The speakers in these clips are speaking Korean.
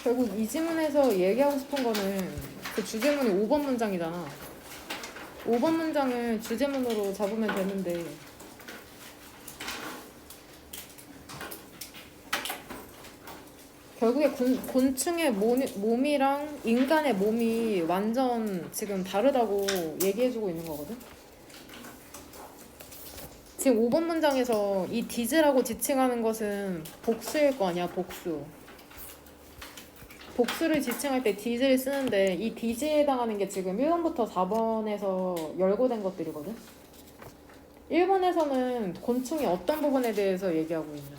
결국 이 지문에서 얘기하고 싶은 거는 그 주제문이 5번 문장이잖아. 5번 문장을 주제문으로 잡으면 되는데 결국에 곤충의 몸이랑 인간의 몸이 완전 지금 다르다고 얘기해주고 있는 거거든. 지금 5번 문장에서 이 디즈라고 지칭하는 것은 복수일 거 아니야, 복수. 복수를 지칭할 때 디즈를 쓰는데 이 디즈에 해당하는 게 지금 1번부터 4번에서 열거된 것들이거든. 1번에서는 곤충이 어떤 부분에 대해서 얘기하고 있냐.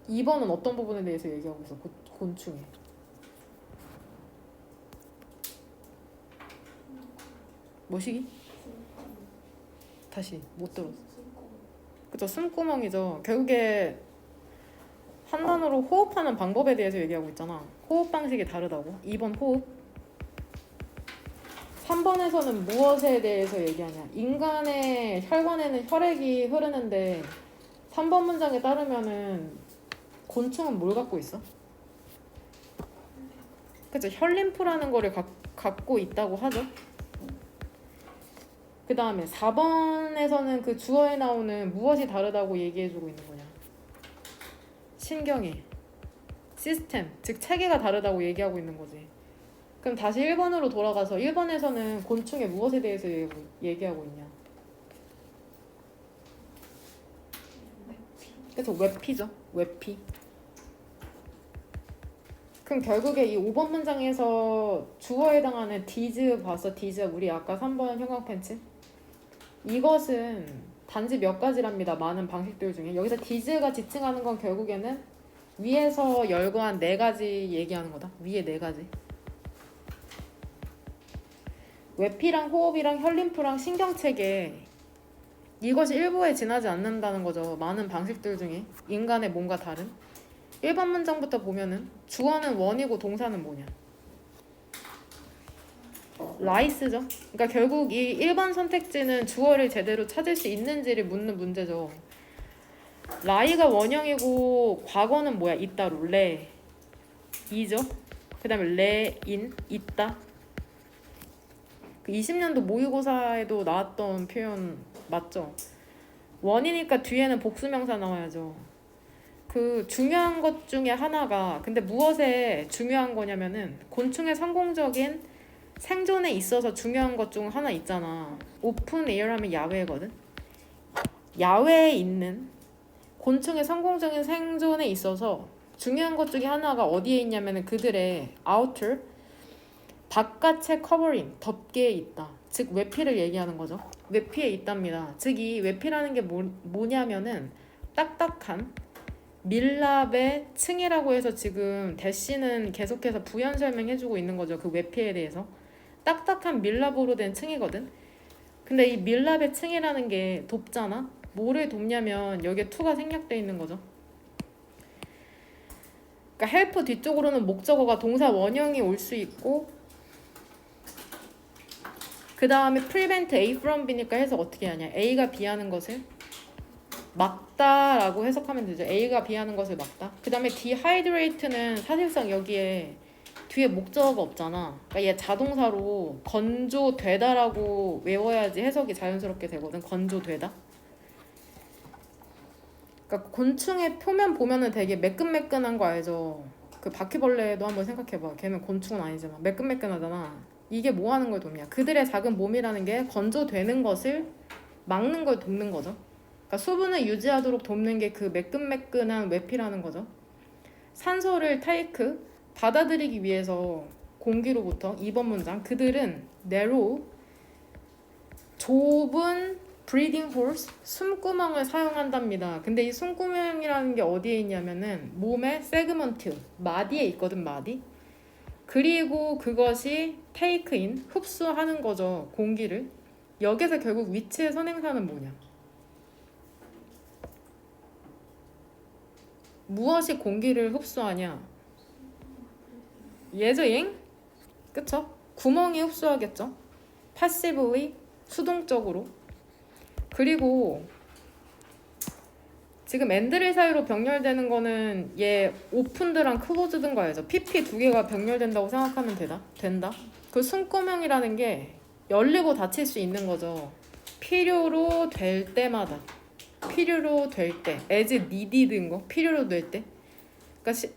2번은 어떤 부분에 대해서 얘기하고 있어? 곤충이. 뭐시기? 다시 못 들었어. 그쵸, 숨구멍이죠. 결국에 한 단어로 호흡하는 방법에 대해서 얘기하고 있잖아. 호흡 방식이 다르다고. 2번 호흡. 3번에서는 무엇에 대해서 얘기하냐. 인간의 혈관에는 혈액이 흐르는데 3번 문장에 따르면은 곤충은 뭘 갖고 있어? 그쵸, 혈림프라는 거를 갖고 있다고 하죠. 그 다음에 4번에서는 그 주어에 나오는 무엇이 다르다고 얘기해주고 있는 거냐. 신경이, 시스템, 즉 체계가 다르다고 얘기하고 있는 거지. 그럼 다시 1번으로 돌아가서 1번에서는 곤충의 무엇에 대해서 얘기하고 있냐. 그래서 외피죠. 외피. 그럼 결국에 이 5번 문장에서 주어에 해당하는 디즈 봤어? 디즈. 우리 아까 3번 형광펜치. 이것은 단지 몇 가지랍니다. 많은 방식들 중에. 여기서 디즈가 지칭하는 건 결국에는 위에서 열거한 4가지 얘기하는 거다. 위에 4가지. 외피랑 호흡이랑 혈림프랑 신경체계. 이것이 일부에 지나지 않는다는 거죠. 많은 방식들 중에. 인간의 몸과 다른. 1번 문장부터 보면은 주어는 원이고 동사는 뭐냐. 라이스죠. 그러니까 결국 이 1번 선택지는 주어를 제대로 찾을 수 있는지를 묻는 문제죠. 라이가 원형이고 과거는 뭐야? 있다로. 레. 이죠. 그 다음에 레인. 있다. 그 20년도 모의고사에도 나왔던 표현 맞죠? 원이니까 뒤에는 복수명사 나와야죠. 그 중요한 것 중에 하나가 근데 무엇에 중요한 거냐면은 곤충의 성공적인 생존에 있어서 중요한 것 중 하나 있잖아. 오픈 에어 하면 야외거든. 야외에 있는 곤충의 성공적인 생존에 있어서 중요한 것 중에 하나가 어디에 있냐면은 그들의 outer 바깥의 커버링 덮개에 있다. 즉 외피를 얘기하는 거죠. 외피에 있답니다. 즉 이 외피라는 게 뭐냐면은 딱딱한 밀랍의 층이라고 해서 지금 대시는 계속해서 부연 설명해주고 있는 거죠. 그 외피에 대해서. 딱딱한 밀랍으로 된 층이거든. 근데 이 밀랍의 층이라는 게 돕잖아. 뭐를 돕냐면 여기에 to가 생략되어 있는 거죠. 그러니까 help 뒤쪽으로는 목적어가 동사 원형이 올 수 있고 그 다음에 prevent A from B니까 해석 어떻게 하냐. A가 B 하는 것을 막다라고 해석하면 되죠. A가 B 하는 것을 막다. 그 다음에 dehydrate는 사실상 여기에 뒤에 목적어가 없잖아. 그러니까 얘 자동사로 건조되다라고 외워야지 해석이 자연스럽게 되거든. 건조되다. 그러니까 곤충의 표면 보면은 되게 매끈매끈한 거 알죠? 그 바퀴벌레도 한번 생각해봐. 걔는 곤충은 아니지만 매끈매끈하잖아. 이게 뭐 하는 걸 돕냐? 그들의 작은 몸이라는 게 건조되는 것을 막는 걸 돕는 거죠. 그러니까 수분을 유지하도록 돕는 게 그 매끈매끈한 외피라는 거죠. 산소를 테이크 받아들이기 위해서 공기로부터 2번 문장 그들은 narrow 좁은 breathing holes 숨구멍을 사용한답니다. 근데 이 숨구멍이라는 게 어디에 있냐면은 몸의 세그먼트 마디에 있거든. 마디. 그리고 그것이 take in 흡수하는 거죠. 공기를. 여기서 결국 위치의 선행사는 뭐냐? 무엇이 공기를 흡수하냐? 예저잉? 그쵸? 구멍이 흡수하겠죠? passively 수동적으로. 그리고 지금 엔드릴 사이로 병렬되는 거는 얘 오픈드랑 클로즈드인 거 알죠? PP 두 개가 병렬된다고 생각하면 된다. 그 숨구멍이라는 게 열리고 닫힐 수 있는 거죠. 필요로 될 때마다. 필요로 될 때. as needed인 거. 필요로 될 때. 그러니까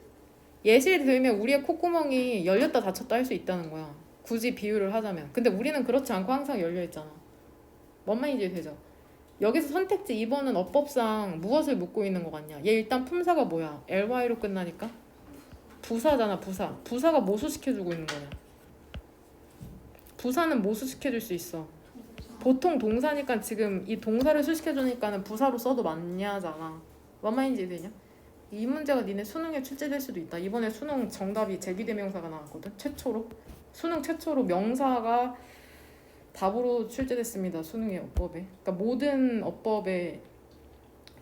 예시를 들면 우리의 콧구멍이 열렸다 닫혔다 할 수 있다는 거야. 굳이 비유를 하자면. 근데 우리는 그렇지 않고 항상 열려 있잖아. 뭔 말인지 되죠? 여기서 선택지 2번은 어법상 무엇을 묻고 있는 것 같냐? 얘 일단 품사가 뭐야? ly로 끝나니까? 부사잖아, 부사. 부사가 모수시켜주고 있는 거냐? 부사는 모수시켜줄 수 있어. 보통 동사니까 지금 이 동사를 수식해주니까는 부사로 써도 맞냐잖아. 뭔 말인지 되냐? 이 문제가 니네 수능에 출제될 수도 있다. 이번에 수능 정답이 제기대명사가 나왔거든. 최초로. 수능 최초로 명사가 답으로 출제됐습니다. 수능의 어법에. 그러니까 모든 어법에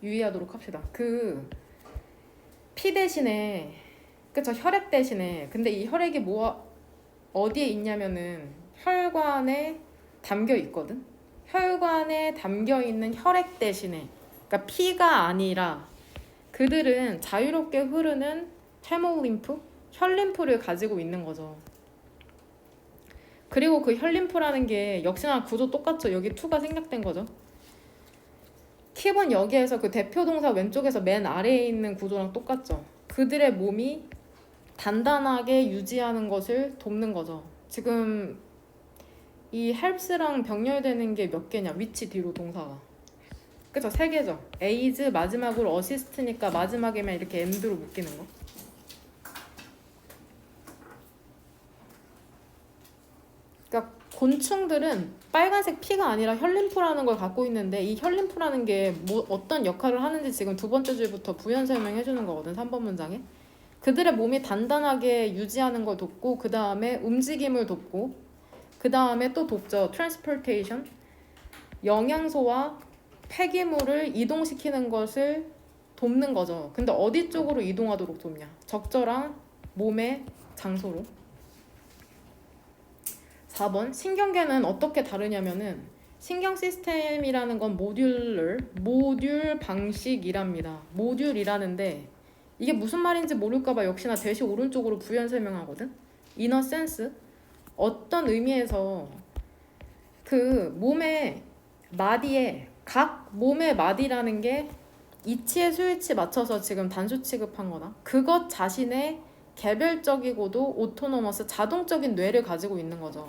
유의하도록 합시다. 그 피 대신에 그쵸 혈액 대신에 근데 이 혈액이 어디에 있냐면은 혈관에 담겨 있거든. 혈관에 담겨 있는 혈액 대신에 그러니까 피가 아니라 그들은 자유롭게 흐르는 헤모림프, 혈림프를 가지고 있는 거죠. 그리고 그 혈림프라는 게 역시나 구조 똑같죠. 여기 2가 생략된 거죠. 킵은 여기에서 그 대표 동사 왼쪽에서 맨 아래에 있는 구조랑 똑같죠. 그들의 몸이 단단하게 유지하는 것을 돕는 거죠. 지금 이 helps랑 병렬되는 게 몇 개냐? 위치 뒤로 동사가. 그쵸? 3개죠. aids 마지막으로 assist니까 마지막에만 이렇게 and로 묶이는 거. 그러니까 곤충들은 빨간색 피가 아니라 혈림프라는 걸 갖고 있는데 이 혈림프라는 게 뭐 어떤 역할을 하는지 지금 2번째 줄부터 부연 설명해 주는 거거든. 3번 문장에. 그들의 몸이 단단하게 유지하는 걸 돕고 그 다음에 움직임을 돕고 그 다음에 또 돕죠. transportation. 영양소와 폐기물을 이동시키는 것을 돕는 거죠. 근데 어디 쪽으로 이동하도록 돕냐? 적절한 몸의 장소로. 4번 신경계는 어떻게 다르냐면은 신경 시스템이라는 건 모듈 방식이랍니다. 모듈이라는데 이게 무슨 말인지 모를까봐 역시나 대시 오른쪽으로 부연 설명하거든. 이너 센스 어떤 의미에서 그 몸의 마디에 각 몸의 마디라는 게 이치에 수이치 맞춰서 지금 단수 취급한 거다. 그것 자신의 개별적이고도 오토노머스 자동적인 뇌를 가지고 있는 거죠.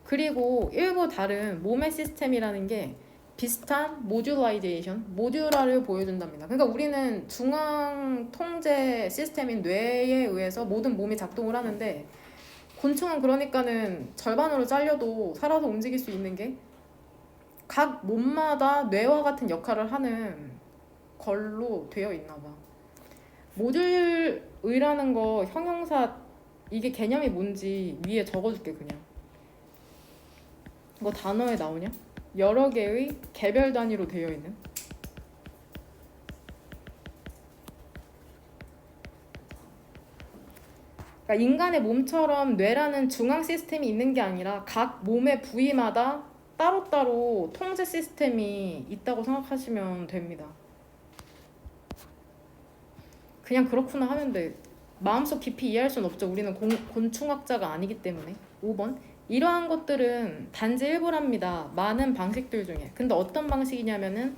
그리고 일부 다른 몸의 시스템이라는 게 비슷한 모듈라이제이션, 모듈화를 보여준답니다. 그러니까 우리는 중앙 통제 시스템인 뇌에 의해서 모든 몸이 작동을 하는데 곤충은 그러니까는 절반으로 잘려도 살아서 움직일 수 있는 게 각 몸마다 뇌와 같은 역할을 하는 걸로 되어 있나 봐. 모듈의라는 거 형용사 이게 개념이 뭔지 위에 적어줄게 그냥. 뭐 단어에 나오냐? 여러 개의 개별 단위로 되어 있는. 그러니까 인간의 몸처럼 뇌라는 중앙 시스템이 있는 게 아니라 각 몸의 부위마다 따로따로 통제 시스템이 있다고 생각하시면 됩니다. 그냥 그렇구나 하면 돼. 마음속 깊이 이해할 수는 없죠. 우리는 곤충학자가 아니기 때문에. 5번 이러한 것들은 단지 일부랍니다. 많은 방식들 중에. 근데 어떤 방식이냐면은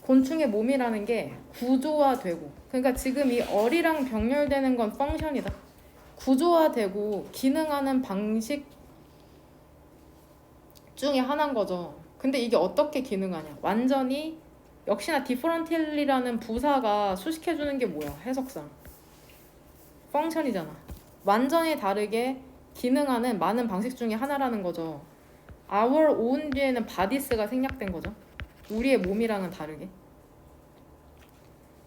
곤충의 몸이라는 게 구조화되고 그러니까 지금 이 어리랑 병렬되는 건 펑션이다. 구조화되고 기능하는 방식 중에 하나인 거죠. 근데 이게 어떻게 기능하냐? 완전히 역시나 differently라는 부사가 수식해주는 게 뭐야? 해석상 펑션이잖아. 완전히 다르게 기능하는 많은 방식 중에 하나라는 거죠. our own 뒤에는 bodies가 생략된 거죠. 우리의 몸이랑은 다르게.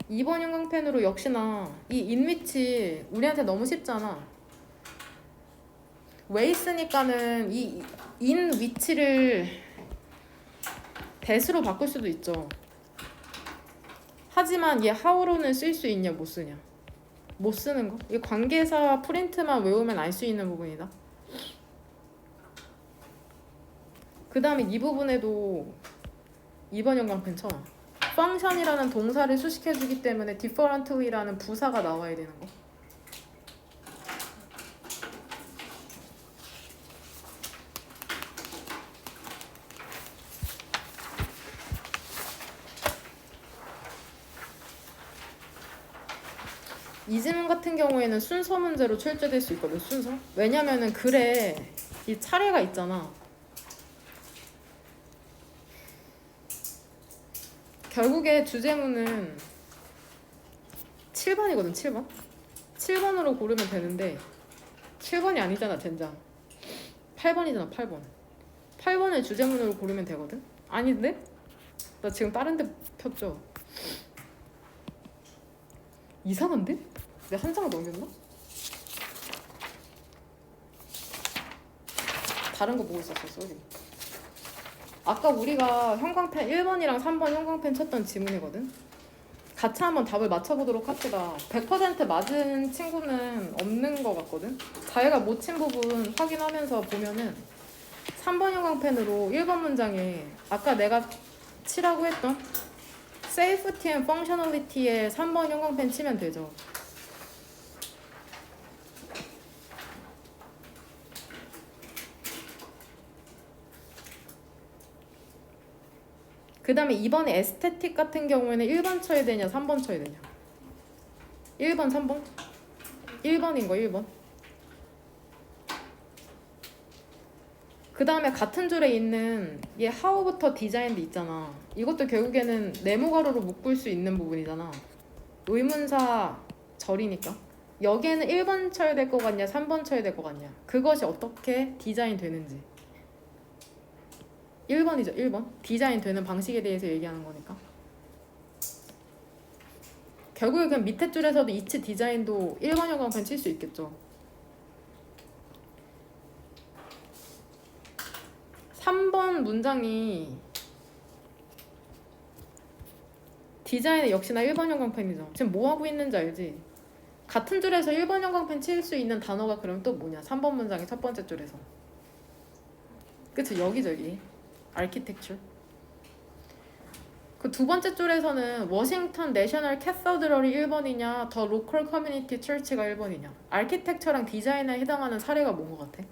2번 형광펜으로 역시나 이 인위치 우리한테 너무 쉽잖아. 왜 있으니까는 이 인 위치를 that으로 바꿀 수도 있죠. 하지만 얘 how로는 쓸 수 있냐 못 쓰냐. 못 쓰는 거. 이 관계사 프린트만 외우면 알 수 있는 부분이다. 그 다음에 이 부분에도 2번 형광펜 쳐. function이라는 동사를 수식해주기 때문에 differently라는 부사가 나와야 되는 거. 이 질문 같은 경우에는 순서 문제로 출제될 수 있거든. 순서. 왜냐면은 글에 이 차례가 있잖아. 결국에 주제문은 7번이거든. 7번. 7번으로 고르면 되는데 7번이 아니잖아. 젠장. 8번이잖아. 8번. 8번을 주제문으로 고르면 되거든. 아닌데? 나 지금 다른 데 폈죠? 이상한데? 내가 한 장을 넘겼나? 다른 거 보고 있었어. 쏘리. 아까 우리가 형광펜 1번이랑 3번 형광펜 쳤던 지문이거든. 같이 한번 답을 맞춰보도록 합시다. 100% 맞은 친구는 없는 것 같거든. 자기가 못 친 부분 확인하면서 보면은 3번 형광펜으로 1번 문장에 아까 내가 치라고 했던 safety and functionality에 3번 형광펜 치면 되죠. 그 다음에 이번에 에스테틱 같은 경우에는 1번 쳐야 되냐 3번 쳐야 되냐. 1번 3번? 1번인 거 1번. 그 다음에 같은 줄에 있는 얘 how부터 디자인도 있잖아. 이것도 결국에는 네모가로로 묶을 수 있는 부분이잖아. 의문사 절이니까. 여기에는 1번 쳐야 될 것 같냐 3번 쳐야 될 것 같냐. 그것이 어떻게 디자인 되는지. 1번이죠. 1번. 디자인 되는 방식에 대해서 얘기하는 거니까. 결국에 그냥 밑에 줄에서도 이치 디자인도 1번 형광펜 칠 수 있겠죠. 3번 문장이 디자인은 역시나 1번 형광펜이죠. 지금 뭐 하고 있는지 알지? 같은 줄에서 1번 형광펜 칠 수 있는 단어가 그럼 또 뭐냐? 3번 문장의 첫 번째 줄에서. 그쵸? 여기저기. 아키텍처. 그 두 번째 줄에서는 워싱턴 내셔널 캐서드럴이 1번이냐 더 로컬 커뮤니티 처치가 1번이냐. 아키텍처랑 디자인에 해당하는 사례가 뭔 것 같아?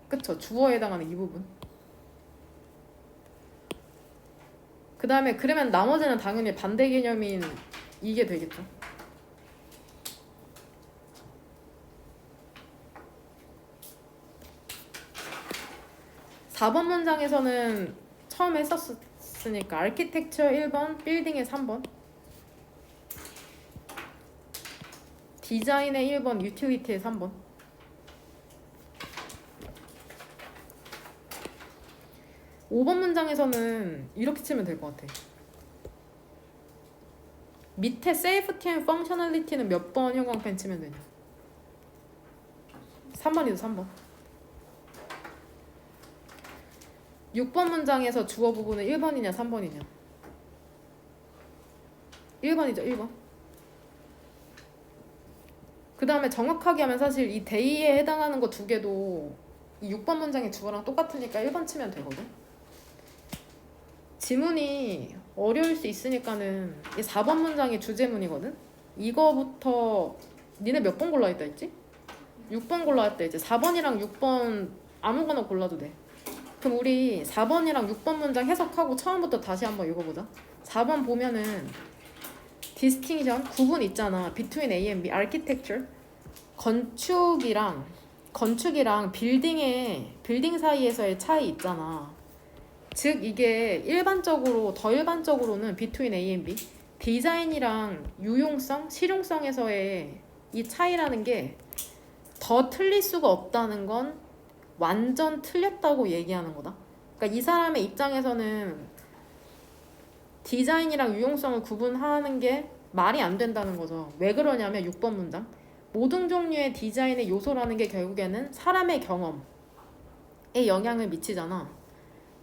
그쵸? 주어에 해당하는 이 부분. 그 다음에 그러면 나머지는 당연히 반대 개념인 이게 되겠죠. (4번) 문장에서는 처음 했었으니까 아키텍처 1번, 빌딩의 3번, 디자인의 1번, 유틸리티의 3번. (5번) 문장에서는 이렇게 치면 될 것 같아. 밑에 safety and functionality는 몇 번 형광펜 치면 되냐? 3번이죠. 3번. 6번 문장에서 주어 부분은 1번이냐 3번이냐? 1번이죠. 1번. 그 다음에 정확하게 하면 사실 이 day에 해당하는 거 두 개도 이 6번 문장의 주어랑 똑같으니까 1번 치면 되거든. 지문이 어려울 수 있으니까는 이 4번 문장이 주제문이거든. 이거부터 니네 몇 번 골라 있다 했지? 6번 골라 했다 했지. 4번이랑 6번 아무거나 골라도 돼. 그럼 우리 4번이랑 6번 문장 해석하고 처음부터 다시 한번 읽어보자. 4번 보면은 distinction, 구분 있잖아. between A and B, architecture. 건축이랑 빌딩 사이에서의 차이 있잖아. 즉 이게 일반적으로 더 일반적으로는 between A and B, 디자인이랑 유용성, 실용성에서의 이 차이라는 게 더 틀릴 수가 없다는 건 완전 틀렸다고 얘기하는 거다. 그러니까 이 사람의 입장에서는 디자인이랑 유용성을 구분하는 게 말이 안 된다는 거죠. 왜 그러냐면 6번 문장. 모든 종류의 디자인의 요소라는 게 결국에는 사람의 경험에 영향을 미치잖아.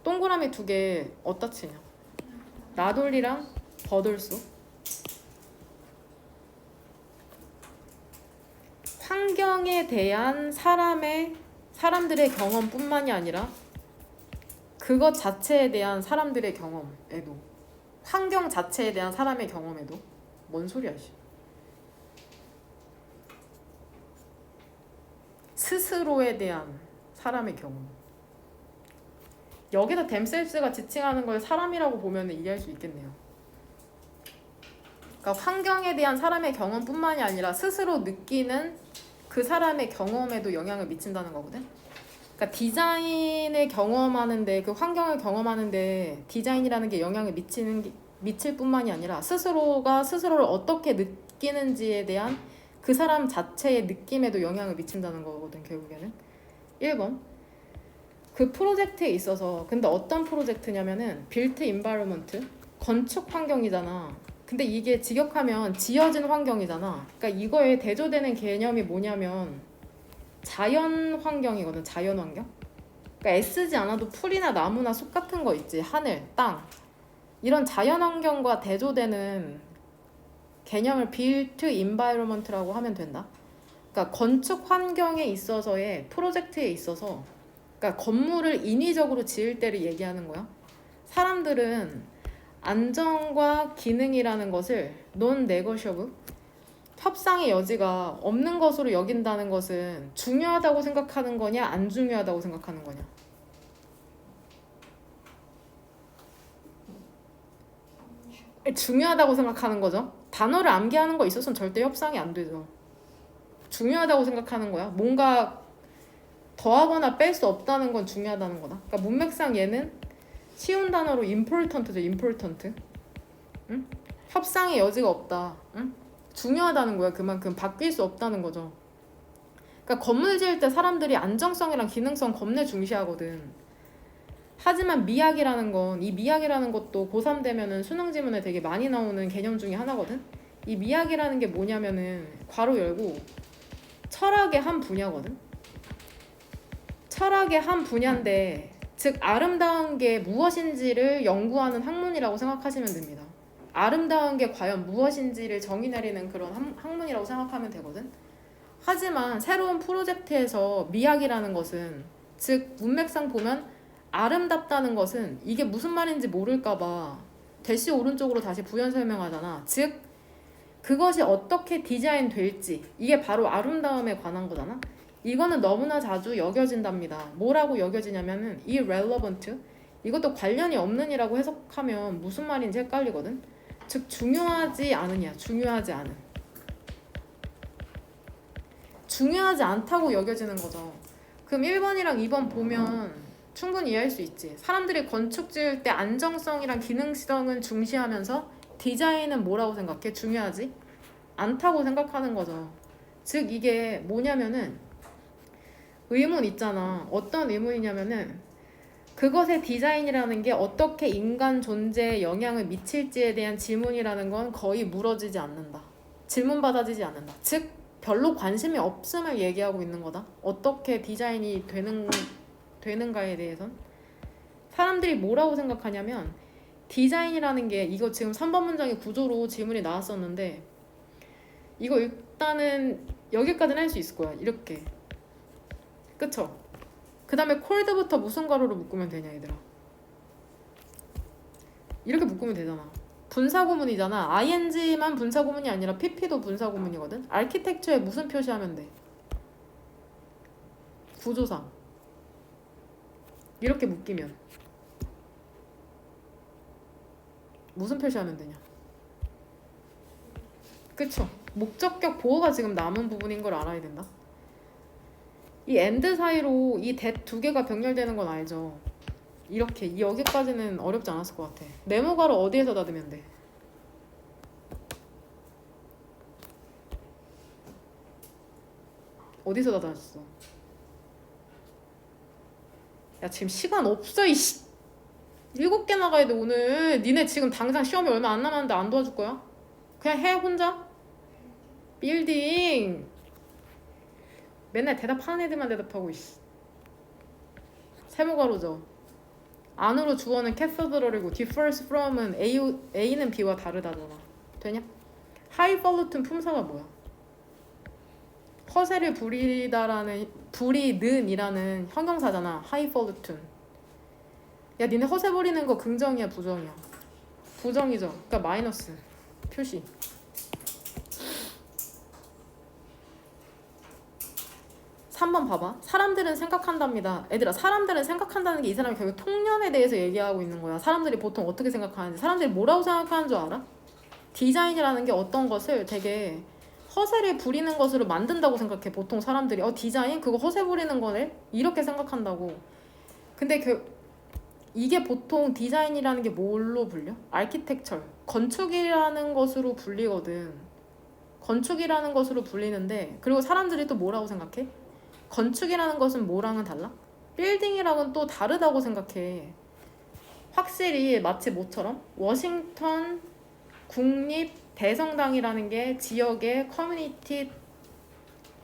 동그라미 두 개 어디다 치냐? 나돌리랑 버돌수. 환경에 대한 사람들의 경험뿐만이 아니라 그것 자체에 대한 사람들의 경험에도 환경 자체에 대한 사람의 경험에도. 뭔 소리야 씨. 스스로에 대한 사람의 경험. 여기서 댐셀스가 지칭하는 걸 사람이라고 보면 이해할 수 있겠네요. 그러니까 환경에 대한 사람의 경험뿐만이 아니라 스스로 느끼는 그 사람의 경험에도 영향을 미친다는 거거든. 그러니까 디자인을 경험하는데, 그 환경을 경험하는데 디자인이라는 게 영향을 미칠 뿐만이 아니라 스스로가 스스로를 어떻게 느끼는지에 대한 그 사람 자체의 느낌에도 영향을 미친다는 거거든. 결국에는 1번 그 프로젝트에 있어서. 근데 어떤 프로젝트냐면은 빌트 인바이러먼트, 건축 환경이잖아. 근데 이게 직역하면 지어진 환경이잖아. 그러니까 이거에 대조되는 개념이 뭐냐면 자연 환경이거든. 자연 환경. 그러니까 애쓰지 않아도 풀이나 나무나 숲 같은 거 있지. 하늘, 땅. 이런 자연 환경과 대조되는 개념을 built environment라고 하면 된다. 그러니까 건축 환경에 있어서의 프로젝트에 있어서, 그러니까 건물을 인위적으로 지을 때를 얘기하는 거야. 사람들은 안정과 기능이라는 것을 non-negotiable, 협상의 여지가 없는 것으로 여긴다는 것은 중요하다고 생각하는 거냐, 안 중요하다고 생각하는 거냐. 중요하다고 생각하는 거죠. 단어를 암기하는 거 있어서는 절대 협상이 안 되죠. 중요하다고 생각하는 거야. 뭔가 더하거나 뺄 수 없다는 건 중요하다는 거다. 그러니까 문맥상 얘는 쉬운 단어로 important죠. important. 응? 협상의 여지가 없다. 응? 중요하다는 거야. 그만큼 바뀔 수 없다는 거죠. 그러니까 건물 지을 때 사람들이 안정성이랑 기능성 겁내 중시하거든. 하지만 미학이라는 건, 이 미학이라는 것도 고3 되면은 수능 지문에 되게 많이 나오는 개념 중에 하나거든. 이 미학이라는 게 뭐냐면은 괄호 열고 철학의 한 분야거든. 철학의 한 분야인데, 즉 아름다운 게 무엇인지를 연구하는 학문이라고 생각하시면 됩니다. 아름다운 게 과연 무엇인지를 정의 내리는 그런 학문이라고 생각하면 되거든. 하지만 새로운 프로젝트에서 미학이라는 것은, 즉 문맥상 보면 아름답다는 것은 이게 무슨 말인지 모를까봐 대시 오른쪽으로 다시 부연 설명하잖아. 즉 그것이 어떻게 디자인 될지, 이게 바로 아름다움에 관한 거잖아. 이거는 너무나 자주 여겨진답니다. 뭐라고 여겨지냐면은 irrelevant, 이것도 관련이 없는 이라고 해석하면 무슨 말인지 헷갈리거든. 즉 중요하지 않으냐, 중요하지 않은, 중요하지 않다고 여겨지는 거죠. 그럼 1번이랑 2번 보면 충분히 이해할 수 있지. 사람들이 건축 지을 때 안정성이랑 기능성은 중시하면서 디자인은 뭐라고 생각해? 중요하지 않다고 생각하는 거죠. 즉 이게 뭐냐면은 의문 있잖아. 어떤 의문이냐면은 그것의 디자인이라는 게 어떻게 인간 존재에 영향을 미칠지에 대한 질문이라는 건 거의 물어지지 않는다. 질문받아지지 않는다. 즉 별로 관심이 없음을 얘기하고 있는 거다. 어떻게 디자인이 되는가에 대해선. 사람들이 뭐라고 생각하냐면 디자인이라는 게, 이거 지금 3번 문장의 구조로 질문이 나왔었는데 이거 일단은 여기까지는 할 수 있을 거야. 이렇게. 그쵸? 그 다음에 콜드부터 무슨 가로로 묶으면 되냐 얘들아. 이렇게 묶으면 되잖아. 분사구문이잖아. ing만 분사구문이 아니라 pp도 분사구문이거든. 아키텍처에 무슨 표시하면 돼? 구조상 이렇게 묶이면 무슨 표시하면 되냐. 그쵸? 목적격 보호가 지금 남은 부분인 걸 알아야 된다. 이 and 사이로 이 that 두 개가 병렬되는 건 알죠? 이렇게 여기까지는 어렵지 않았을 것 같아. 네모가로 어디에서 닫으면 돼? 어디서 닫았어? 야 지금 시간 없어 이씨. 7개 나가야 돼 오늘. 니네 지금 당장 시험이 얼마 안 남았는데 안 도와줄 거야? 그냥 해 혼자? 빌딩 맨날 대답하는 애들만 대답하고 있어. 세모가로죠. 안으로 주어는 캐서드럴이고 differs from은 A는 B와 다르다잖아. 되냐? highfalutin 품사가 뭐야? 허세를 부리는이라는 형용사잖아. highfalutin. 야 니네 허세 부리는 거 긍정이야 부정이야? 부정이죠. 그러니까 마이너스 표시. 삼 번 봐봐. 사람들은 생각한답니다. 애들아, 사람들은 생각한다는 게 이 사람이 결국 통념에 대해서 얘기하고 있는 거야. 사람들이 보통 어떻게 생각하는지. 사람들이 뭐라고 생각하는 줄 알아? 디자인이라는 게 어떤 것을 되게 허세를 부리는 것으로 만든다고 생각해. 보통 사람들이 디자인? 그거 허세 부리는 거네? 이렇게 생각한다고. 근데 이게 보통 디자인이라는 게 뭘로 불려? 아키텍처, 건축이라는 것으로 불리거든. 건축이라는 것으로 불리는데, 그리고 사람들이 또 뭐라고 생각해? 건축이라는 것은 뭐랑은 달라? 빌딩이랑은 또 다르다고 생각해. 확실히 마치 뭐처럼? 워싱턴 국립 대성당이라는 게 지역의 커뮤니티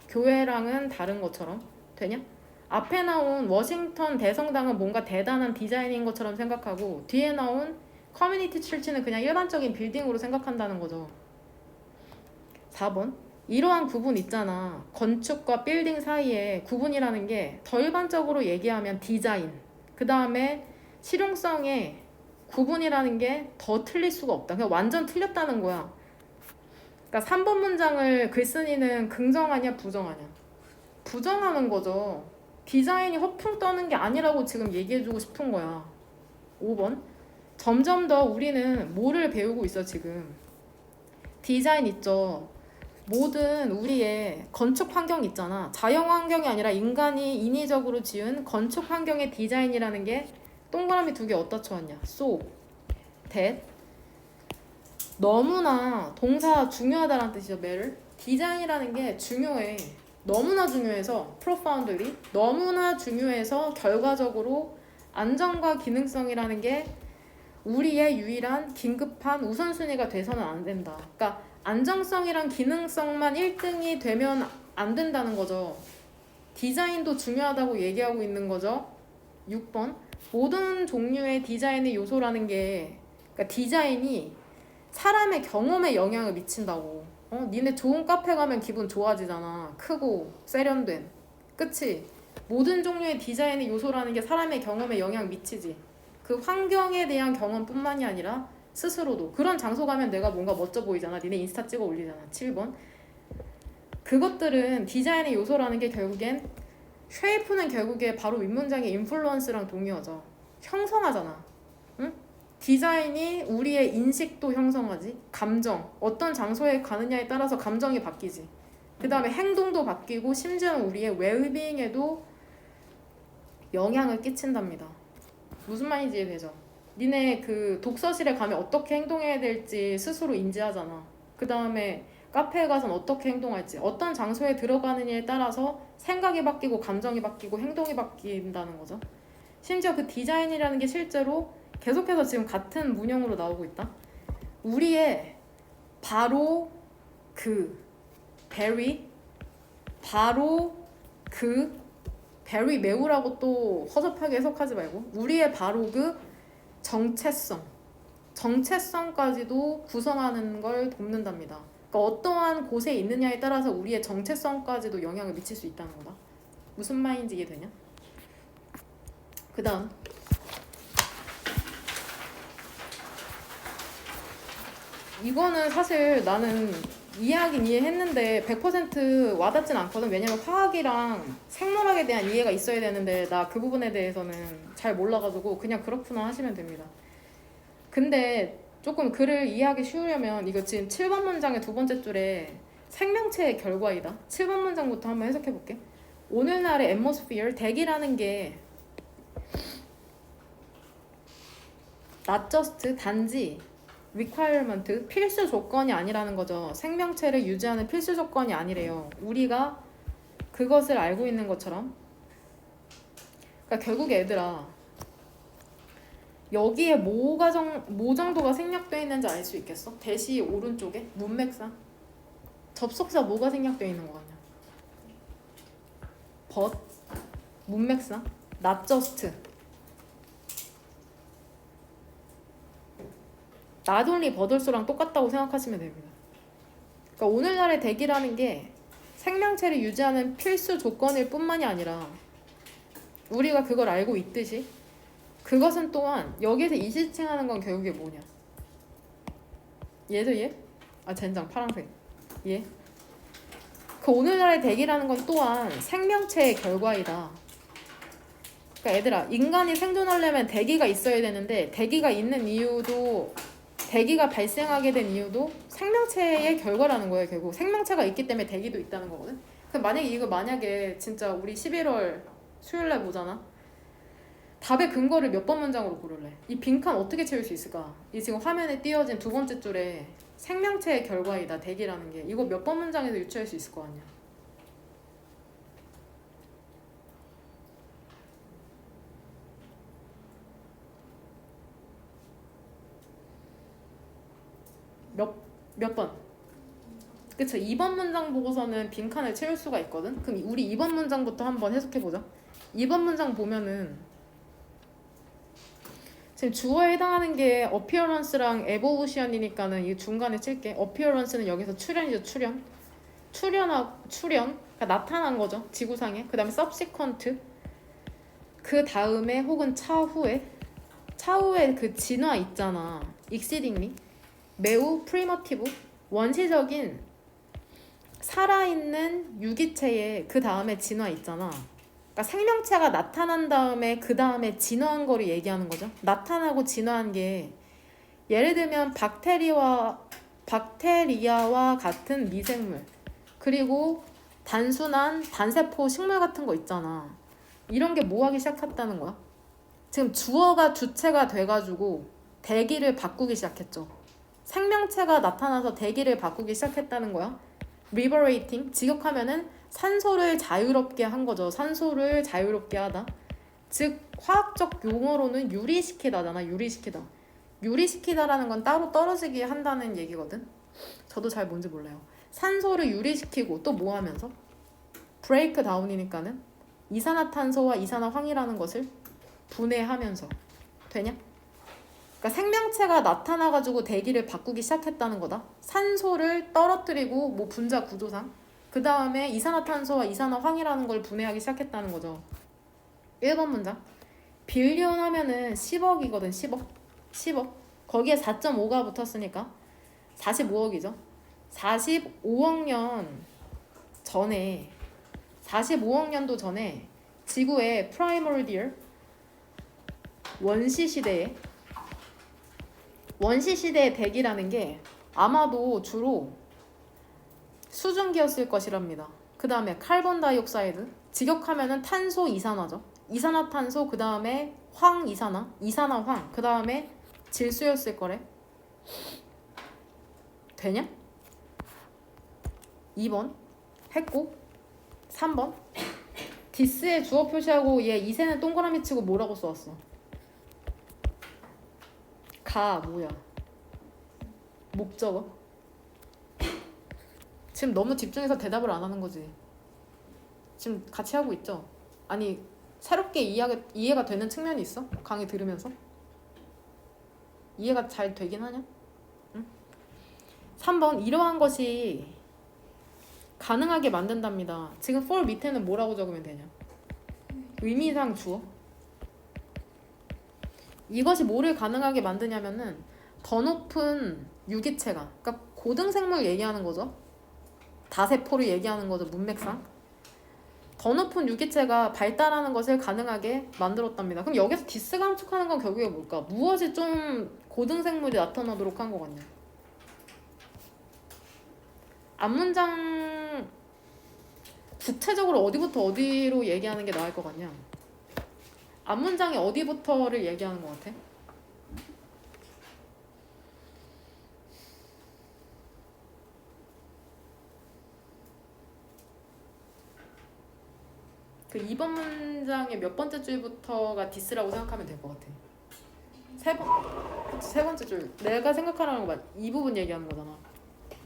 교회랑은 다른 것처럼 되냐? 앞에 나온 워싱턴 대성당은 뭔가 대단한 디자인인 것처럼 생각하고, 뒤에 나온 커뮤니티 철치는 그냥 일반적인 빌딩으로 생각한다는 거죠. 4번. 이러한 구분 있잖아. 건축과 빌딩 사이에 구분이라는 게 더 일반적으로 얘기하면 디자인, 그 다음에 실용성의 구분이라는 게 더 틀릴 수가 없다. 그냥 완전 틀렸다는 거야. 그러니까 3번 문장을 글쓴이는 긍정하냐 부정하냐? 부정하는 거죠. 디자인이 허풍 떠는 게 아니라고 지금 얘기해주고 싶은 거야. 5번. 점점 더 우리는 뭐를 배우고 있어 지금? 디자인 있죠. 모든 우리의 건축 환경 있잖아. 자연 환경이 아니라 인간이 인위적으로 지은 건축 환경의 디자인이라는 게 동그라미 2개 어디다 쳐왔냐? so, that. 너무나 동사 중요하다라는 뜻이죠. 매를. 디자인이라는 게 중요해. 너무나 중요해서 profoundly, 너무나 중요해서 결과적으로 안정과 기능성이라는 게 우리의 유일한 긴급한 우선순위가 돼서는 안 된다. 그러니까 안정성이랑 기능성만 1등이 되면 안 된다는 거죠. 디자인도 중요하다고 얘기하고 있는 거죠. 6번. 모든 종류의 디자인의 요소라는 게, 그러니까 디자인이 사람의 경험에 영향을 미친다고. 니네 좋은 카페 가면 기분 좋아지잖아. 크고 세련된. 그치? 모든 종류의 디자인의 요소라는 게 사람의 경험에 영향 미치지. 그 환경에 대한 경험뿐만이 아니라 스스로도. 그런 장소 가면 내가 뭔가 멋져 보이잖아. 니네 인스타 찍어 올리잖아. 7번. 그것들은 디자인의 요소라는 게 결국엔 쉐이프는 결국에 바로 윗문장의 인플루언스랑 동의어죠. 형성하잖아. 응? 디자인이 우리의 인식도 형성하지. 감정. 어떤 장소에 가느냐에 따라서 감정이 바뀌지. 그 다음에 행동도 바뀌고 심지어는 우리의 웰빙에도 영향을 끼친답니다. 무슨 말인지 이해되죠? 니네 그 독서실에 가면 어떻게 행동해야 될지 스스로 인지하잖아. 그 다음에 카페에 가서는 어떻게 행동할지, 어떤 장소에 들어가느냐에 따라서 생각이 바뀌고 감정이 바뀌고 행동이 바뀐다는 거죠. 심지어 그 디자인이라는 게 실제로 계속해서 지금 같은 문형으로 나오고 있다. 우리의 바로 그 very, 바로 그 very 매우라고 또 허접하게 해석하지 말고, 우리의 바로 그 정체성까지도 구성하는 걸 돕는답니다. 그러니까 어떠한 곳에 있느냐에 따라서 우리의 정체성까지도 영향을 미칠 수 있다는 거다. 무슨 말인지 이해되냐? 그 다음 이거는 사실 나는 이해하긴 이해했는데 100% 와닿진 않거든. 왜냐면 화학이랑 생물학에 대한 이해가 있어야 되는데 나 그 부분에 대해서는 잘 몰라가지고 그냥 그렇구나 하시면 됩니다. 근데 조금 글을 이해하기 쉬우려면 이거 지금 7번 문장의 두 번째 줄에 생명체의 결과이다. 7번 문장부터 한번 해석해볼게. 오늘날의 atmosphere, 대기라는 게 not just, 단지 requirement, 필수 조건이 아니라는 거죠. 생명체를 유지하는 필수 조건이 아니래요. 우리가 그것을 알고 있는 것처럼. 그러니까 결국에 얘들아, 여기에 뭐 정도가 생략되어 있는지 알 수 있겠어? 대시 오른쪽에 문맥상 접속사 뭐가 생략되어 있는 거 같냐? but, 문맥상 not just, not only but을수랑 똑같다고 생각하시면 됩니다. 그러니까 오늘날의 대기라는 게 생명체를 유지하는 필수 조건일 뿐만이 아니라 우리가 그걸 알고 있듯이 그것은 또한 여기에서 이시칭하는 건 결국에 뭐냐? 얘도 얘? 아 젠장 파란색. 얘? 그 오늘날의 대기라는 건 또한 생명체의 결과이다. 그러니까 얘들아 인간이 생존하려면 대기가 있어야 되는데 대기가 있는 이유도 대기가 발생하게 된 이유도 생명체의 결과라는 거예요. 결국 생명체가 있기 때문에 대기도 있다는 거거든. 그럼 만약에 진짜 우리 11월 수요일날 보잖아. 답의 근거를 몇 번 문장으로 고를래? 이 빈칸 어떻게 채울 수 있을까? 이 지금 화면에 띄어진 두 번째 줄에 생명체의 결과이다 대기라는 게 이거 몇 번 문장에서 유추할 수 있을 거 아니야. 몇 번? 그쵸. 2번 문장 보고서는 빈칸을 채울 수가 있거든. 그럼 우리 2번 문장부터 한번 해석해보자. 2번 문장 보면은 지금 주어에 해당하는 게 appearance랑 evolution이니까는 이 중간에 칠게. appearance는 여기서 출현이죠. 출현. 그러니까 나타난 거죠. 지구상에. 그 다음에 subsequent. 그 다음에 혹은 차후에 그 진화 있잖아. exceedingly. 매우 프리머티브 원시적인 살아있는 유기체의 그 다음에 진화 있잖아. 그러니까 생명체가 나타난 다음에 그 다음에 진화한 거를 얘기하는 거죠. 나타나고 진화한 게 예를 들면 박테리아와 같은 미생물 그리고 단순한 단세포 식물 같은 거 있잖아. 이런 게 뭐 하기 시작했다는 거야? 지금 주어가 주체가 돼가지고 대기를 바꾸기 시작했죠. 생명체가 나타나서 대기를 바꾸기 시작했다는 거야. liberating, 직역하면은 산소를 자유롭게 한 거죠. 산소를 자유롭게 하다. 즉 화학적 용어로는 유리시키다잖아. 유리시키다라는 건 따로 떨어지게 한다는 얘기거든. 저도 잘 뭔지 몰라요. 산소를 유리시키고 또 뭐 하면서? 브레이크 다운이니까는 이산화탄소와 이산화황이라는 것을 분해하면서 되냐? 그러니까 생명체가 나타나가지고 대기를 바꾸기 시작했다는 거다. 산소를 떨어뜨리고 뭐 분자 구조상 그 다음에 이산화탄소와 이산화황이라는 걸 분해하기 시작했다는 거죠. 1번 문장. 빌리온 하면은 10억이거든. 10억. 거기에 4.5가 붙었으니까 45억이죠. 45억 년도 전에 지구의 프라이머디얼 원시 시대의 대기라는 게 아마도 주로 수증기였을 것이랍니다. 그 다음에 카본 다이옥사이드, 직역하면은 탄소 이산화죠. 이산화탄소 그 다음에 이산화황 그 다음에 질소였을 거래. 되냐? 2번 했고 3번 디스에 주어 표시하고 얘 이세는 동그라미 치고 뭐라고 써왔어? 뭐야? 목적어? 지금 너무 집중해서 대답을 안 하는 거지. 지금 같이 하고 있죠? 아니 새롭게 이해가 되는 측면이 있어? 강의 들으면서? 이해가 잘 되긴 하냐? 응? 3번 이러한 것이 가능하게 만든답니다. 지금 for 밑에는 뭐라고 적으면 되냐? 의미상 주어? 이것이 뭐를 가능하게 만드냐면은 더 높은 유기체가, 그러니까 고등생물 얘기하는 거죠. 다세포를 얘기하는 거죠. 문맥상. 더 높은 유기체가 발달하는 것을 가능하게 만들었답니다. 그럼 여기서 디스 감축하는 건 결국에 뭘까? 무엇이 좀 고등생물이 나타나도록 한 것 같냐? 앞문장 구체적으로 어디부터 어디로 얘기하는 게 나을 것 같냐? 앞문장이 어디부터를 얘기하는 것 같아? 그 2번 문장의 몇 번째 줄부터가 디스라고 생각하면 될 것 같아. 세 번째 줄. 내가 생각하는 거 이 부분 얘기하는 거잖아.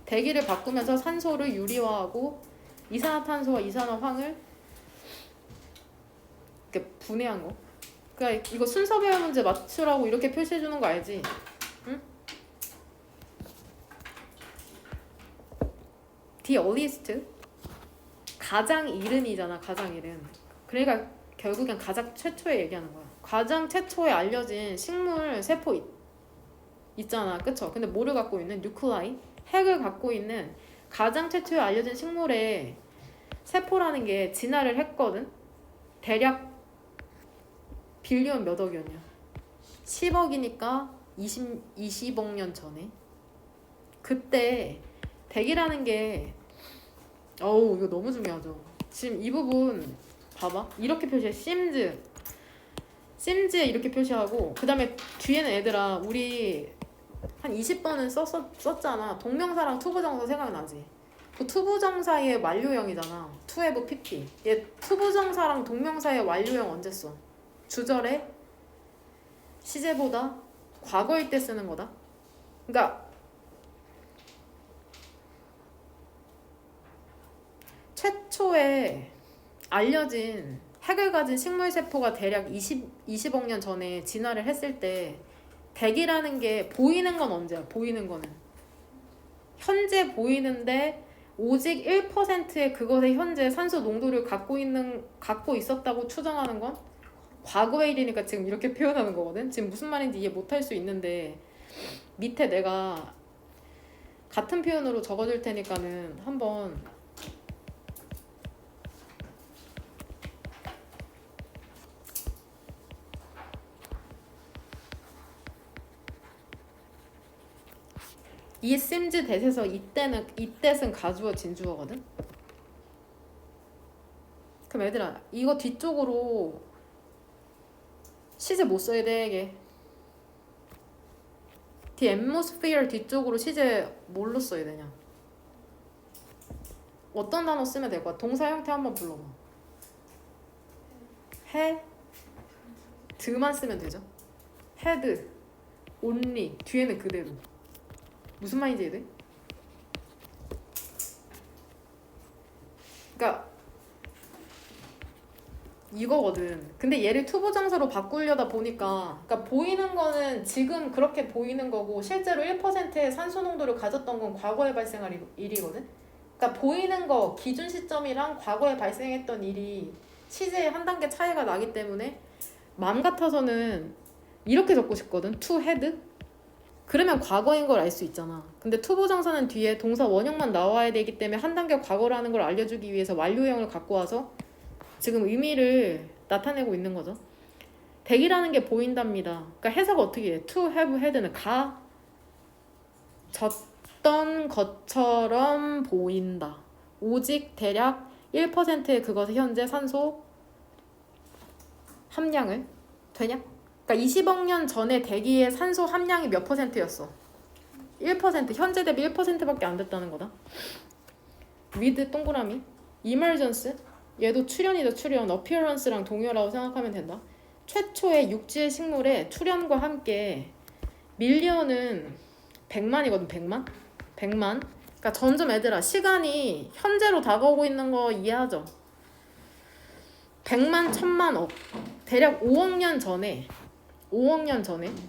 대기를 바꾸면서 산소를 유리화하고 이산화탄소와 이산화황을 이렇게 분해한 거. 그러니까 이거 순서배열 문제 맞추라고 이렇게 표시해 주는 거 알지? 응? The earliest 가장 이른이잖아. 가장 이른. 그러니까 결국엔 가장 최초에 얘기하는 거야. 가장 최초에 알려진 식물 세포 있잖아, 그쵸? 근데 뭐를 갖고 있는 뉴클라이? 핵을 갖고 있는 가장 최초에 알려진 식물의 세포라는 게 진화를 했거든. 대략 빌리언 몇 억이었냐? 10억이니까 20억 년 전에. 그때 대기라는 게 어우 이거 너무 중요하죠. 지금 이 부분 봐봐. 이렇게 표시해. 심즈에 이렇게 표시하고 그 다음에 뒤에는 얘들아 우리 한 20번은 썼잖아. 동명사랑 투부정사 생각나지? 그 투부정사의 완료형이잖아. to have pp. 얘 투부정사랑 동명사의 완료형 언제 써? 주절에 시제보다 과거일 때 쓰는 거다. 그러니까 최초에 알려진 핵을 가진 식물세포가 대략 20억 년 전에 진화를 했을 때 대기라는 게 보이는 건 언제야? 보이는 거는 현재 보이는데 오직 1%의 그것의 현재 산소 농도를 갖고 있었다고 추정하는 건 과거의 일이니까 지금 이렇게 표현하는 거거든. 지금 무슨 말인지 이해 못할 수 있는데 밑에 내가 같은 표현으로 적어줄 테니까는 한번 이 seems that에서 이때는 가주어 진주어거든. 그럼 얘들아 이거 뒤쪽으로 시제 못 써야 돼. 이게 the atmosphere 뒤쪽으로 시제 뭘로 써야 되냐? 어떤 단어 쓰면 될 거야? 동사 형태 한번 불러봐. had만 쓰면 되죠. had, only 뒤에는 그대로. 무슨 말인지 이해돼? 그러니까 이거거든. 근데 얘를 투부정사로 바꾸려다 보니까 그러니까 보이는 거는 지금 그렇게 보이는 거고 실제로 1%의 산소 농도를 가졌던 건 과거에 발생할 일이거든. 그러니까 보이는 거 기준 시점이랑 과거에 발생했던 일이 시제에 한 단계 차이가 나기 때문에 마음 같아서는 이렇게 적고 싶거든. to had. 그러면 과거인 걸 알 수 있잖아. 근데 투부정사는 뒤에 동사 원형만 나와야 되기 때문에 한 단계 과거라는 걸 알려주기 위해서 완료형을 갖고 와서 지금 의미를 나타내고 있는 거죠. 대기라는 게 보인답니다. 그러니까 해석 어떻게 해? to have had는 가졌던 것처럼 보인다. 오직 대략 1%의 그것의 현재 산소 함량을 되냐? 그러니까 20억 년 전에 대기의 산소 함량이 몇 %였어? 1%. 현재 대비 1%밖에 안 됐다는 거다. with 동그라미 emergence 얘도 출현이죠. 출현. appearance랑 동일하다고 생각하면 된다. 최초의 육지의 식물의 출현과 함께 밀리언은 100만이거든. 100만? 100만. 그러니까 점점 얘들아 시간이 현재로 다가오고 있는 거 이해하죠? 100만, 1000만, 억. 대략 5억 년 전에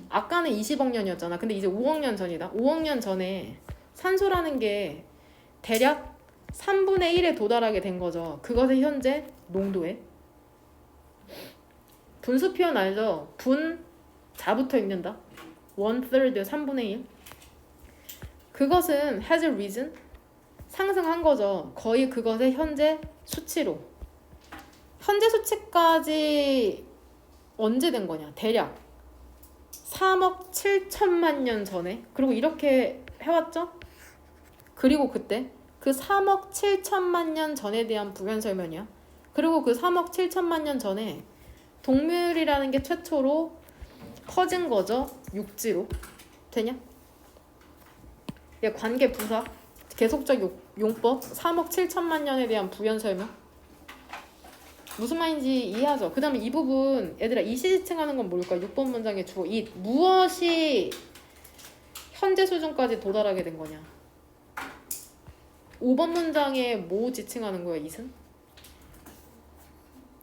아까는 20억 년이었잖아. 근데 이제 5억 년 전이다. 5억 년 전에 산소라는 게 대략 3분의 1에 도달하게 된 거죠. 그것의 현재 농도에. 분수 표현 알죠? 분 자부터 읽는다. 1/3 3분의 1. 그것은 has risen 상승한 거죠. 거의 그것의 현재 수치로. 현재 수치까지 언제 된 거냐? 대략 3억 7천만 년 전에. 그리고 이렇게 해왔죠? 그리고 그때 그 3억 7천만 년 전에 대한 부연 설명이야. 그리고 그 3억 7천만 년 전에 동물이라는 게 최초로 퍼진 거죠. 육지로. 되냐? 얘 관계 부사 계속적 용법 3억 7천만 년에 대한 부연 설명. 무슨 말인지 이해하죠? 그 다음에 이 부분 얘들아 이시지칭하는 건 뭘까? 6번 문장의 주어 이 무엇이 현재 수준까지 도달하게 된 거냐? 5번 문장에 뭐 지칭하는 거야? 이은?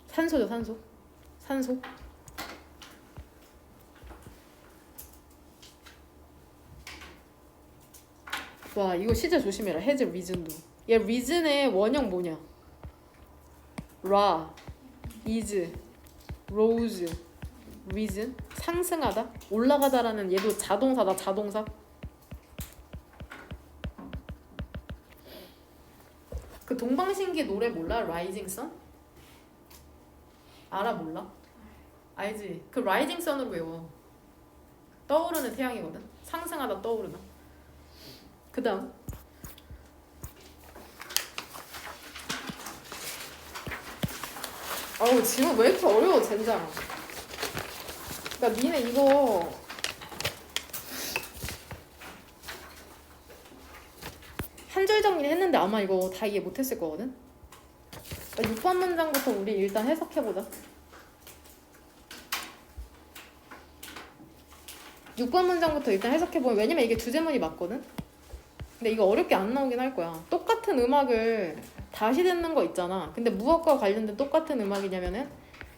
산소죠. 산소. 와 이거 진짜 조심해라. has reason도. 얘 reason의 원형 뭐냐? ra, is, rose, risen 상승하다, 올라가다라는 얘도 자동사다. 자동사. 그 동방신기 노래 몰라? Rising Sun? 알아? 몰라? 알지? 그 Rising Sun으로 외워. 떠오르는 태양이거든. 상승하다, 떠오르다. 그 다음 어우 지금 왜 이렇게 어려워 젠장. 그러니까 니네 이거 한 줄 정리 했는데 아마 이거 다 이해 못했을 거거든. 그러니까 6번 문장부터 우리 일단 해석해보자. 6번 문장부터 일단 해석해보면, 왜냐면 이게 주제문이 맞거든. 근데 이거 어렵게 안 나오긴 할 거야. 똑같은 음악을 다시 듣는 거 있잖아. 근데 무엇과 관련된 똑같은 음악이냐면은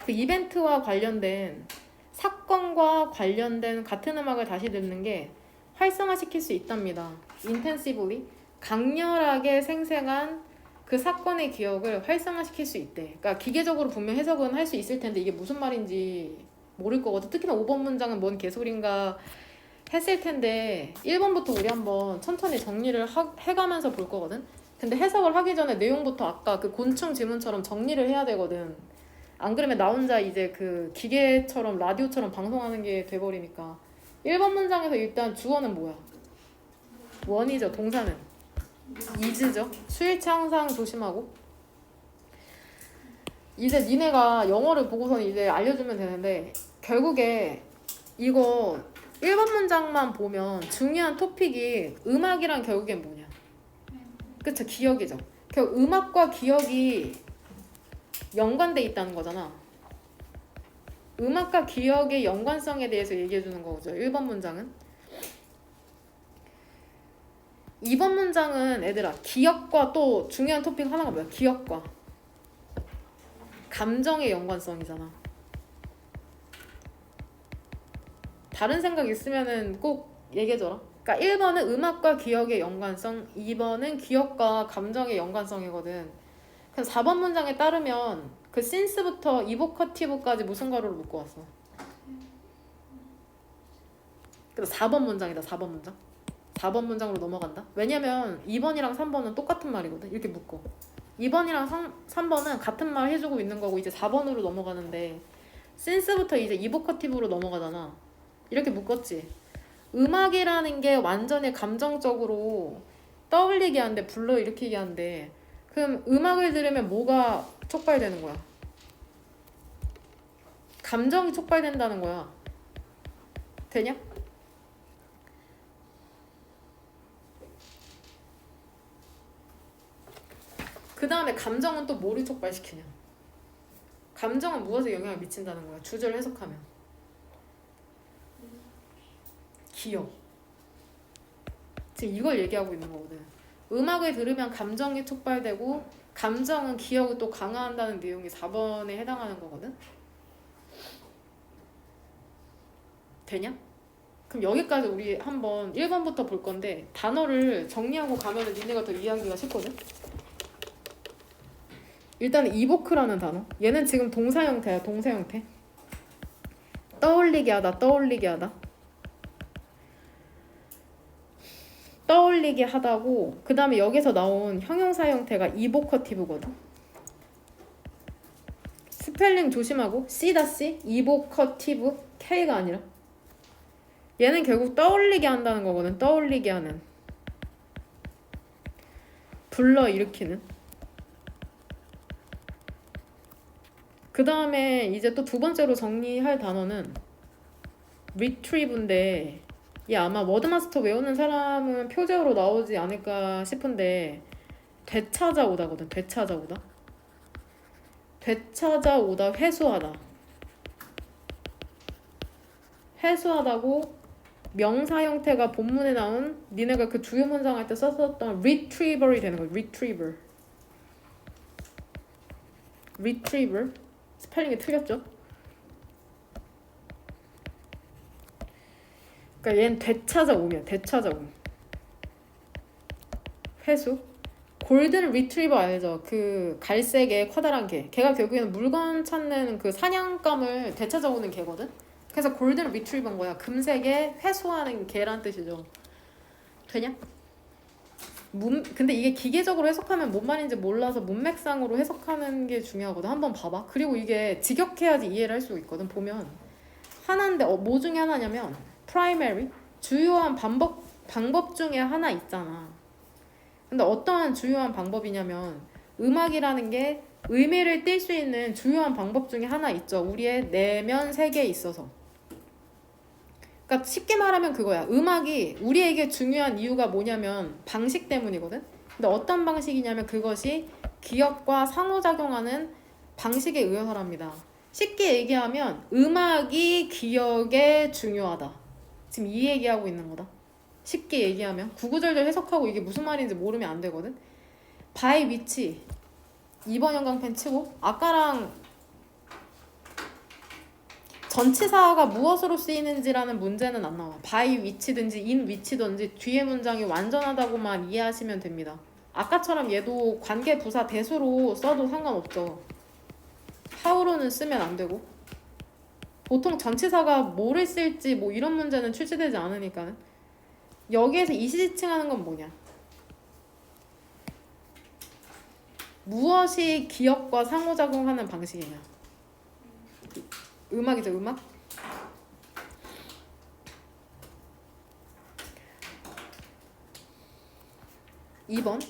그 이벤트와 관련된 사건과 관련된 같은 음악을 다시 듣는 게 활성화시킬 수 있답니다. intensively, 강렬하게 생생한 그 사건의 기억을 활성화시킬 수 있대. 그러니까 기계적으로 분명 해석은 할 수 있을 텐데 이게 무슨 말인지 모를 거거든. 특히나 5번 문장은 뭔 개소리인가 했을 텐데 1번부터 우리 한번 천천히 정리를 해가면서 볼 거거든. 근데 해석을 하기 전에 내용부터 아까 그 곤충 지문처럼 정리를 해야 되거든. 안 그러면 나 혼자 이제 그 기계처럼 라디오처럼 방송하는 게 돼버리니까. 1번 문장에서 일단 주어는 뭐야? 원이죠. 동사는 is죠. 수일치 항상 조심하고. 이제 니네가 영어를 보고서는 이제 알려주면 되는데 결국에 이거 1번 문장만 보면 중요한 토픽이 음악이란 결국엔 뭐냐? 그쵸, 기억이죠. 결국 음악과 기억이 연관돼 있다는 거잖아. 음악과 기억의 연관성에 대해서 얘기해 주는 거죠. 1번 문장은. 2번 문장은 애들아 기억과 또 중요한 토픽 하나가 뭐야? 기억과 감정의 연관성이잖아. 다른 생각 있으면은 꼭 얘기해줘라. 그러니까 1번은 음악과 기억의 연관성, 2번은 기억과 감정의 연관성이거든. 그래서 4번 문장에 따르면 그 since부터 evocative 무슨 가루로 묶어왔어? 그래서 4번 문장이다. 4번 문장. 4번 문장으로 넘어간다. 왜냐면 2번이랑 3번은 똑같은 말이거든. 이렇게 묶어. 2번이랑 3번은 같은 말 해주고 있는 거고 이제 4번으로 넘어가는데 since부터 이제 evocative로 넘어가잖아. 이렇게 묶었지. 음악이라는 게 완전히 감정적으로 떠올리게 하는데 불러일으키게 하는데 그럼 음악을 들으면 뭐가 촉발되는 거야? 감정이 촉발된다는 거야. 되냐? 그 다음에 감정은 또 뭐를 촉발시키냐? 감정은 무엇에 영향을 미친다는 거야? 주제를 해석하면 기억. 지금 이걸 얘기하고 있는 거거든. 음악을 들으면 감정이 촉발되고 감정은 기억을 또 강화한다는 내용이 4번에 해당하는 거거든. 되냐? 그럼 여기까지 우리 한번 1번부터 볼 건데 단어를 정리하고 가면은 니네가 더 이해하기가 쉽거든. 일단 이보크라는 단어. 얘는 지금 동사 형태야. 동사 형태. 떠올리게 하다. 떠올리게 하다. 떠올리게 하다고. 그 다음에 여기서 나온 형용사 형태가 이보커티브거든. 스펠링 조심하고. C다 C. 이보커티브. K가 아니라. 얘는 결국 떠올리게 한다는 거거든. 떠올리게 하는. 불러일으키는. 그 다음에 이제 또 두 번째로 정리할 단어는 retrieve인데 얘 아마 워드마스터 외우는 사람은 표제어로 나오지 않을까 싶은데 되찾아오다거든. 되찾아오다. 되찾아오다. 회수하다. 회수하다고 명사 형태가 본문에 나온 니네가 그 주요 문장 할 때 썼었던 retriever이 되는 거야. retriever. retriever. 스펠링이 틀렸죠? 그러니까 얘는 되찾아오면 되찾아옴. 회수. 골든 리트리버 알죠? 그 갈색의 커다란 개. 걔가 결국에는 물건 찾는 그 사냥감을 되찾아오는 개거든. 그래서 골든 리트리버인 거야. 금색에 회수하는 개란 뜻이죠. 되냐? 근데 이게 기계적으로 해석하면 뭔 말인지 몰라서 문맥상으로 해석하는 게 중요하거든. 한번 봐봐. 그리고 이게 직역해야지 이해를 할 수 있거든. 보면 하나인데 뭐 중에 하나냐면 primary, 주요한 방법 중에 하나 있잖아. 근데 어떠한 주요한 방법이냐면 음악이라는 게 의미를 띌 수 있는 주요한 방법 중에 하나 있죠. 우리의 내면 세계에 있어서. 그러니까 쉽게 말하면 그거야. 음악이 우리에게 중요한 이유가 뭐냐면 방식 때문이거든. 근데 어떤 방식이냐면 그것이 기억과 상호작용하는 방식에 의해서랍니다. 쉽게 얘기하면 음악이 기억에 중요하다. 지금 이 얘기하고 있는 거다. 쉽게 얘기하면 구구절절 해석하고 이게 무슨 말인지 모르면 안 되거든. by which 2번 형광펜 치고 아까랑 전치사가 무엇으로 쓰이는지라는 문제는 안 나와. by which든지 in which든지 뒤에 문장이 완전하다고만 이해하시면 됩니다. 아까처럼 얘도 관계 부사 대수로 써도 상관없죠. how로는 쓰면 안 되고 보통 전치사가 뭐를 쓸지 뭐 이런 문제는 출제되지 않으니까는 여기에서 이시지칭하는 건 뭐냐? 무엇이 기억과 상호작용하는 방식이냐? 음악이죠, 음악? (2번)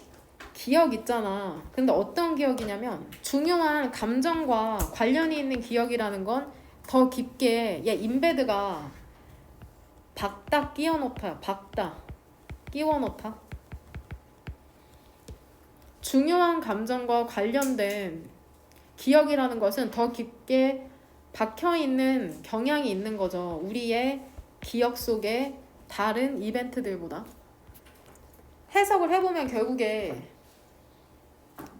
기억 있잖아. 근데 어떤 기억이냐면 중요한 감정과 관련이 있는 기억이라는 건 더 깊게 얘 인베드가 박다 끼워 넣다. 박다 끼워 넣다. 중요한 감정과 관련된 기억이라는 것은 더 깊게 박혀있는 경향이 있는 거죠. 우리의 기억 속에 다른 이벤트들보다. 해석을 해보면 결국에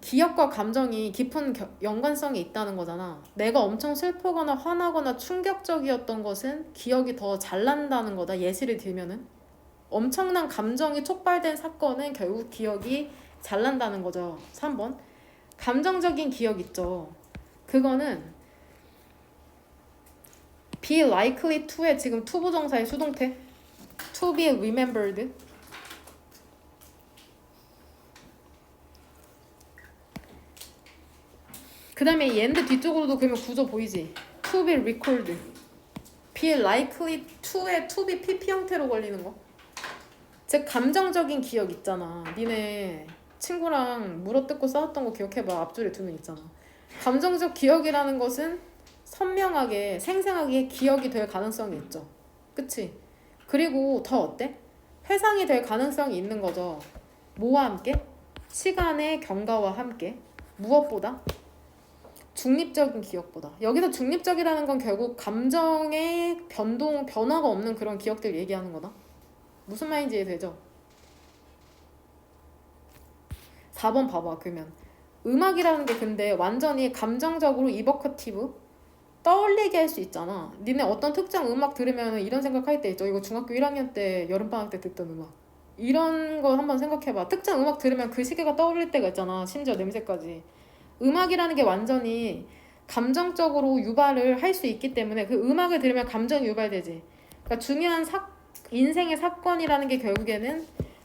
기억과 감정이 깊은 연관성이 있다는 거잖아. 내가 엄청 슬프거나 화나거나 충격적이었던 것은 기억이 더 잘 난다는 거다. 예시를 들면은 엄청난 감정이 촉발된 사건은 결국 기억이 잘 난다는 거죠. 3번 감정적인 기억 있죠. 그거는 be likely to의 지금 투부정사의 수동태 to be remembered 그 다음에 얘인데 뒤쪽으로도 그러면 구조 보이지? to be recalled be likely to의 to be pp 형태로 걸리는 거 즉 감정적인 기억 있잖아. 니네 친구랑 물어뜯고 싸웠던 거 기억해봐. 앞줄에 두 명 있잖아. 감정적 기억이라는 것은 선명하게 생생하게 기억이 될 가능성이 있죠. 그치? 그리고 더 어때? 회상이 될 가능성이 있는 거죠. 뭐와 함께? 시간의 경과와 함께. 무엇보다? 중립적인 기억보다. 여기서 중립적이라는 건 결국 감정의 변화가 없는 그런 기억들 얘기하는 거다. 무슨 말인지 이해되죠? 4번 봐봐. 그러면 음악이라는 게 근데 완전히 감정적으로 이버커티브 떠올리게 할 수 있잖아. 니네 어떤 특정 음악 들으면 이런 생각할 때 있죠. 이거 중학교 1학년 때 여름방학 때 듣던 음악. 이런 거 한번 생각해봐. 특정 음악 들으면 그 시계가 떠올릴 때가 있잖아. 심지어 냄새까지. 음악이라는 게 완전히 감정적으로 유발을 할 수 있기 때문에 그 음악을 들으면 감정이 유발되지. 그러니까 중요한 인생의 사건이라는 게 결국에는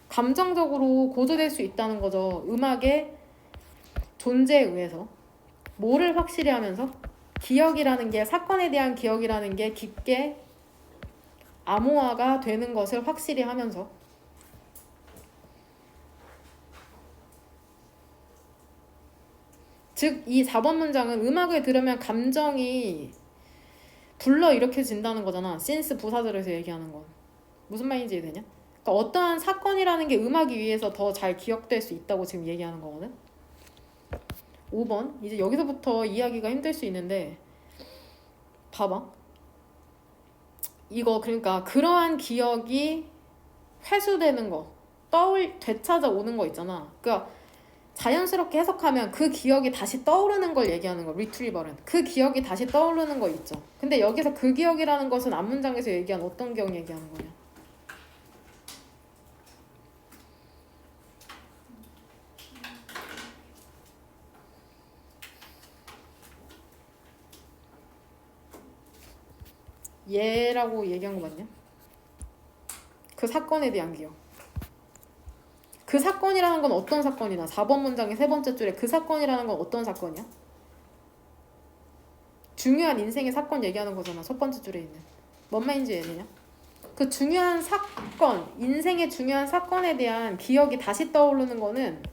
감정적으로 고조될 수 있다는 거죠. 음악의 존재에 의해서. 뭐를 확실히 하면서? 기억이라는 게 사건에 대한 기억이라는 게 깊게 암호화가 되는 것을 확실히 하면서 즉 이 4번 문장은 음악을 들으면 감정이 불러일으켜진다는 거잖아. 신스 부사절에서 얘기하는 건. 무슨 말인지 이해되냐? 그러니까 어떠한 사건이라는 게 음악에 의해서 더 잘 기억될 수 있다고 지금 얘기하는 거거든. 5번 이제 여기서부터 이야기가 힘들 수 있는데 봐봐. 이거 그러니까 그러한 기억이 회수되는 거 되찾아오는 거 있잖아. 그러니까 자연스럽게 해석하면 그 기억이 다시 떠오르는 걸 얘기하는 거. 리트리버는 그 기억이 다시 떠오르는 거 있죠. 근데 여기서 그 기억이라는 것은 앞문장에서 얘기한 어떤 기억 얘기하는 거냐? 얘라고 얘기한 거 맞냐? 그 사건에 대한 기억. 그 사건이라는 건 어떤 사건이나 4번 문장의 세 번째 줄에 그 사건이라는 건 어떤 사건이야? 중요한 인생의 사건 얘기하는 거잖아. 첫 번째 줄에 있는. 뭔 말인지 이해되냐? 그 중요한 사건, 인생의 중요한 사건에 대한 기억이 다시 떠오르는 거는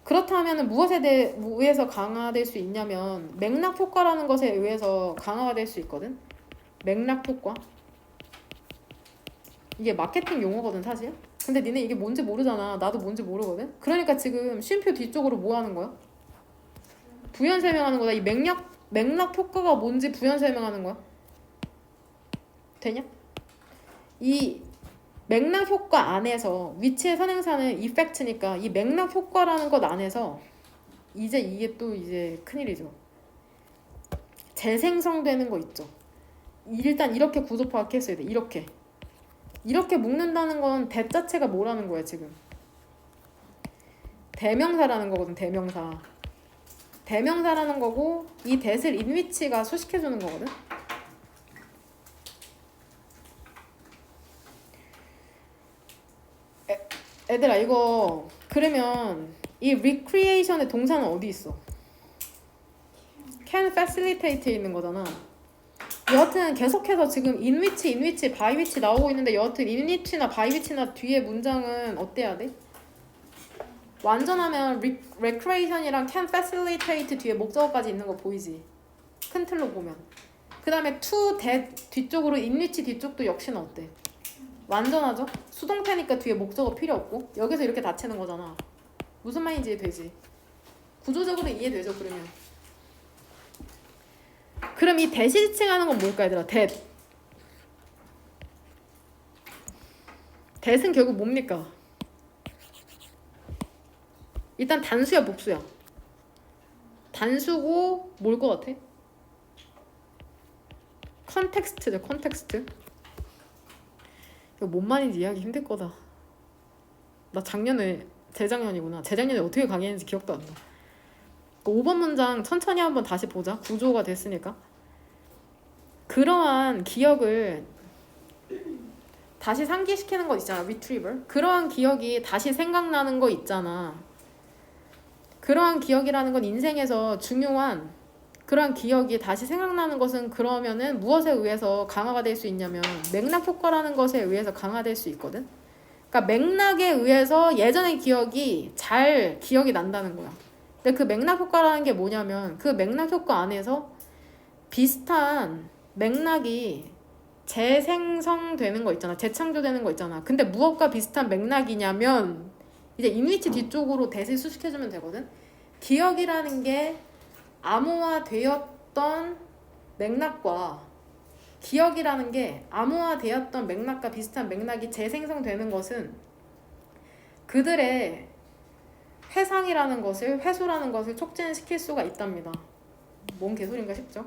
그렇다면 무엇에 의해서 강화될 수 있냐면 맥락 효과라는 것에 의해서 강화가 될 수 있거든. 맥락 효과. 이게 마케팅 용어거든 사실. 근데 니네 이게 뭔지 모르잖아. 나도 뭔지 모르거든. 그러니까 지금 쉼표 뒤쪽으로 뭐 하는 거야? 부연 설명하는 거다. 이 맥락 효과가 뭔지 부연 설명하는 거야. 되냐? 이 맥락 효과 안에서 위치의 선행사는 이펙트니까 이 맥락 효과라는 것 안에서 이제 이게 또 이제 큰일이죠. 재생성되는 거 있죠. 일단 이렇게 구조 파악했어야 돼. 이렇게 묶는다는 건 대 자체가 뭐라는 거야 지금. 대명사라는 거거든. 대명사라는 거고 이 대을 인위치가 수식해주는 거거든. 애들아 이거 그러면 이 recreation의 동사는 어디 있어? can facilitate에 있는 거잖아. 여하튼 계속해서 지금 in which, by which 나오고 있는데 여하튼 in which나 by which나 뒤에 문장은 어때야 돼? 완전하면 recreation이랑 can facilitate 뒤에 목적어까지 있는 거 보이지? 큰 틀로 보면. 그 다음에 to that 뒤쪽으로 in which 뒤쪽도 역시나 어때? 완전하죠? 수동태니까 뒤에 목적어 필요 없고 여기서 이렇게 닫히는 거잖아. 무슨 말인지 이해되지? 구조적으로 이해되죠 그러면. 그럼 이 대시칭하는 건 뭘까 얘들아? that은 결국 뭡니까? 일단 단수야 복수야? 단수고 뭘 것 같아? 컨텍스트죠 컨텍스트. 이거 뭔 말인지 이해하기 힘들 거다. 나 재작년에 어떻게 강의했는지 기억도 안 나. 5번 문장 천천히 한번 다시 보자. 구조가 됐으니까. 그러한 기억을 다시 상기시키는 거 있잖아. retrieval. 그러한 기억이 다시 생각나는 거 있잖아. 그러한 기억이라는 건 인생에서 중요한 그러한 기억이 다시 생각나는 것은 그러면은 무엇에 의해서 강화가 될 수 있냐면 맥락 효과라는 것에 의해서 강화될 수 있거든. 그러니까 맥락에 의해서 예전의 기억이 잘 기억이 난다는 거야. 근데 그 맥락 효과라는 게 뭐냐면 그 맥락 효과 안에서 비슷한 맥락이 재생성되는 거 있잖아. 재창조되는 거 있잖아. 근데 무엇과 비슷한 맥락이냐면 이제 인위치 뒤쪽으로 대세 수식해주면 되거든. 기억이라는 게 암호화되었던 맥락과 기억이라는 게 암호화되었던 맥락과 비슷한 맥락이 재생성되는 것은 그들의 회수라는 것을 촉진시킬 수가 있답니다. 뭔 개소리인가 싶죠?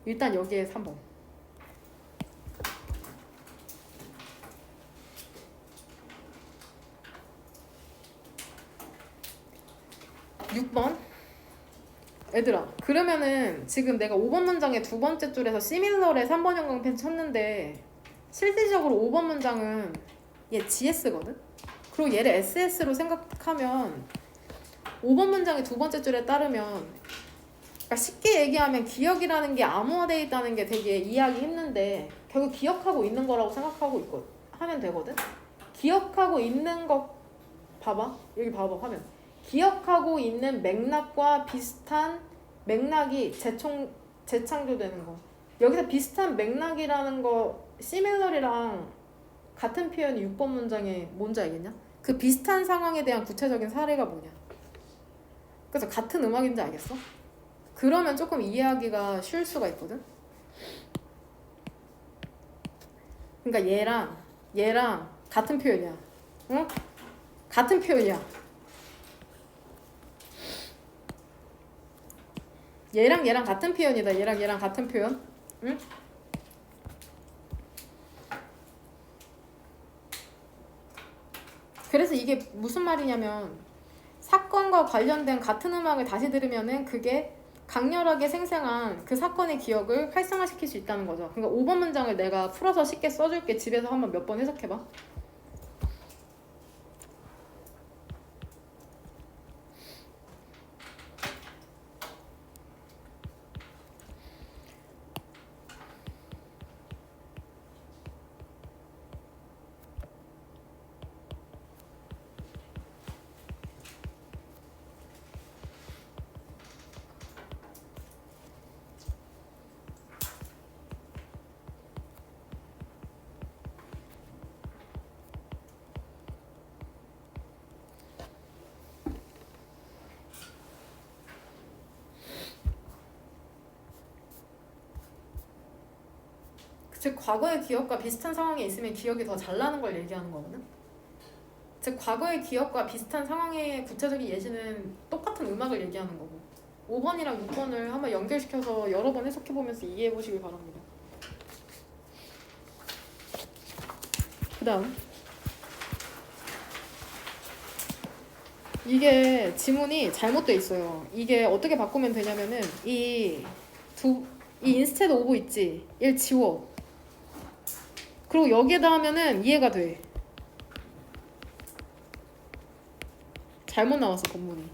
일단 여기에 3번. (6번) 얘들아 그러면은 지금 내가 5번 문장의 두 번째 줄에서 similar의 3번 형광펜 쳤는데 실질적으로 5번 문장은 얘 GS거든? 그리고 얘를 SS로 생각하면 5번 문장의 두 번째 줄에 따르면 그러니까 쉽게 얘기하면 기억이라는 게 암호화되어 있다는 게 되게 이해하기 힘든데 결국 기억하고 있는 거라고 생각하고 하면 되거든? 기억하고 있는 거 봐봐. 여기 봐봐 화면. 기억하고 있는 맥락과 비슷한 맥락이 재창조되는 거. 여기서 비슷한 맥락이라는 거 similar이랑 같은 표현이 6번 문장에 뭔지 알겠냐? 그 비슷한 상황에 대한 구체적인 사례가 뭐냐? 그래서 같은 음악인지 알겠어? 그러면 조금 이해하기가 쉬울 수가 있거든? 그러니까 얘랑 같은 표현이야. 응? 같은 표현이야. 얘랑 같은 표현이다. 얘랑 같은 표현. 응? 그래서 이게 무슨 말이냐면 사건과 관련된 같은 음악을 다시 들으면은 그게 강렬하게 생생한 그 사건의 기억을 활성화시킬 수 있다는 거죠. 그러니까 5번 문장을 내가 풀어서 쉽게 써줄게. 집에서 한번 몇 번 해석해봐. 즉 과거의 기억과 비슷한 상황에 있으면 기억이 더 잘 나는 걸 얘기하는 거거든. 즉 과거의 기억과 비슷한 상황의 구체적인 예시는 똑같은 음악을 얘기하는 거고 5번이랑 6번을 한번 연결시켜서 여러 번 해석해보면서 이해해보시길 바랍니다. 그 다음 이게 지문이 잘못돼 있어요. 이게 어떻게 바꾸면 되냐면은 이 instead of 있지? 얘를 지워. 그리고 여기에다 하면은 이해가 돼. 잘못 나왔어 본문이.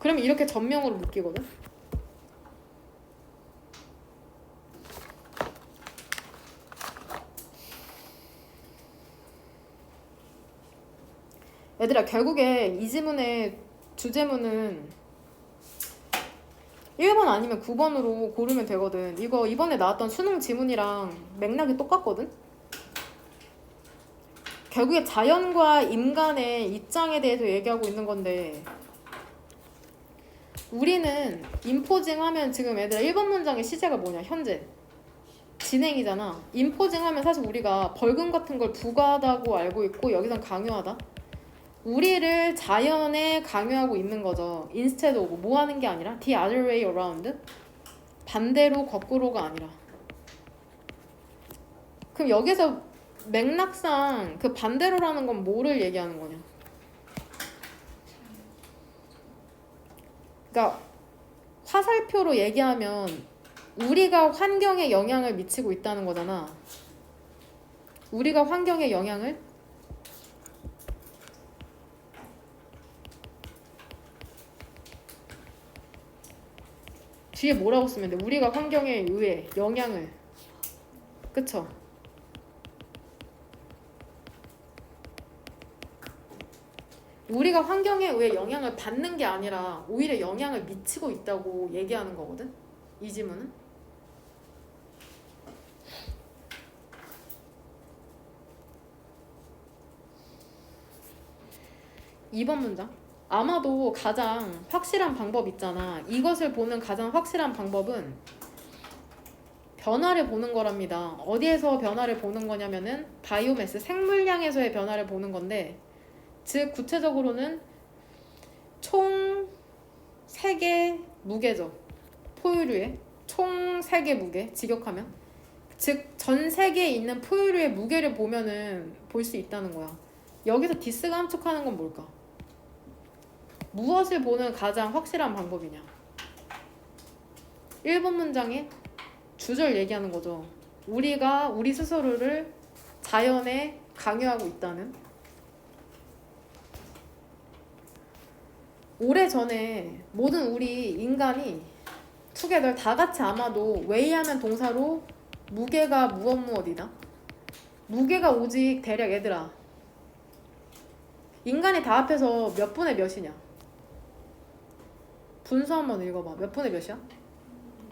그러면 이렇게 전명으로 묶이거든. 얘들아 결국에 이 지문의 주제문은 1번 아니면 9번으로 고르면 되거든. 이거 이번에 나왔던 수능 지문이랑 맥락이 똑같거든. 결국에 자연과 인간의 입장에 대해서 얘기하고 있는 건데 우리는 인포징 하면 지금 애들 1번 문장의 시제가 뭐냐? 현재 진행이잖아. 인포징 하면 사실 우리가 벌금 같은 걸 부과하다고 알고 있고 여기선 강요하다. 우리를 자연에 강요하고 있는 거죠. instead of 뭐 하는 게 아니라 the other way around 반대로 거꾸로가 아니라. 그럼 여기서 맥락상 그 반대로라는 건 뭐를 얘기하는 거냐? 그러니까 화살표로 얘기하면 우리가 환경에 영향을 미치고 있다는 거잖아. 우리가 환경에 영향을 뒤에 뭐라고 쓰면 돼? 우리가 환경에 의해 영향을 그쵸? 우리가 환경에 의해 영향을 받는 게 아니라 오히려 영향을 미치고 있다고 얘기하는 거거든? 이 지문은? (2번) 문장 아마도 가장 확실한 방법 있잖아. 이것을 보는 가장 확실한 방법은 변화를 보는 거랍니다. 어디에서 변화를 보는 거냐면은 바이오매스 생물량에서의 변화를 보는 건데 즉 구체적으로는 총 세계 무게죠. 포유류의 총 세계 무게 직역하면 즉 전 세계에 있는 포유류의 무게를 보면은 볼 수 있다는 거야. 여기서 디스가 함축하는 건 뭘까? 무엇을 보는 가장 확실한 방법이냐? 1번 문장에 주절 얘기하는 거죠. 우리가 우리 스스로를 자연에 강요하고 있다는. 오래전에 모든 우리 인간이 투게더 다 같이 아마도 웨이하면 동사로 무게가 무엇이다? 무게가 오직 대략 얘들아 인간이 다 합해서 몇 분의 몇이냐? 분수 한번 읽어봐. 몇 분의 몇이야?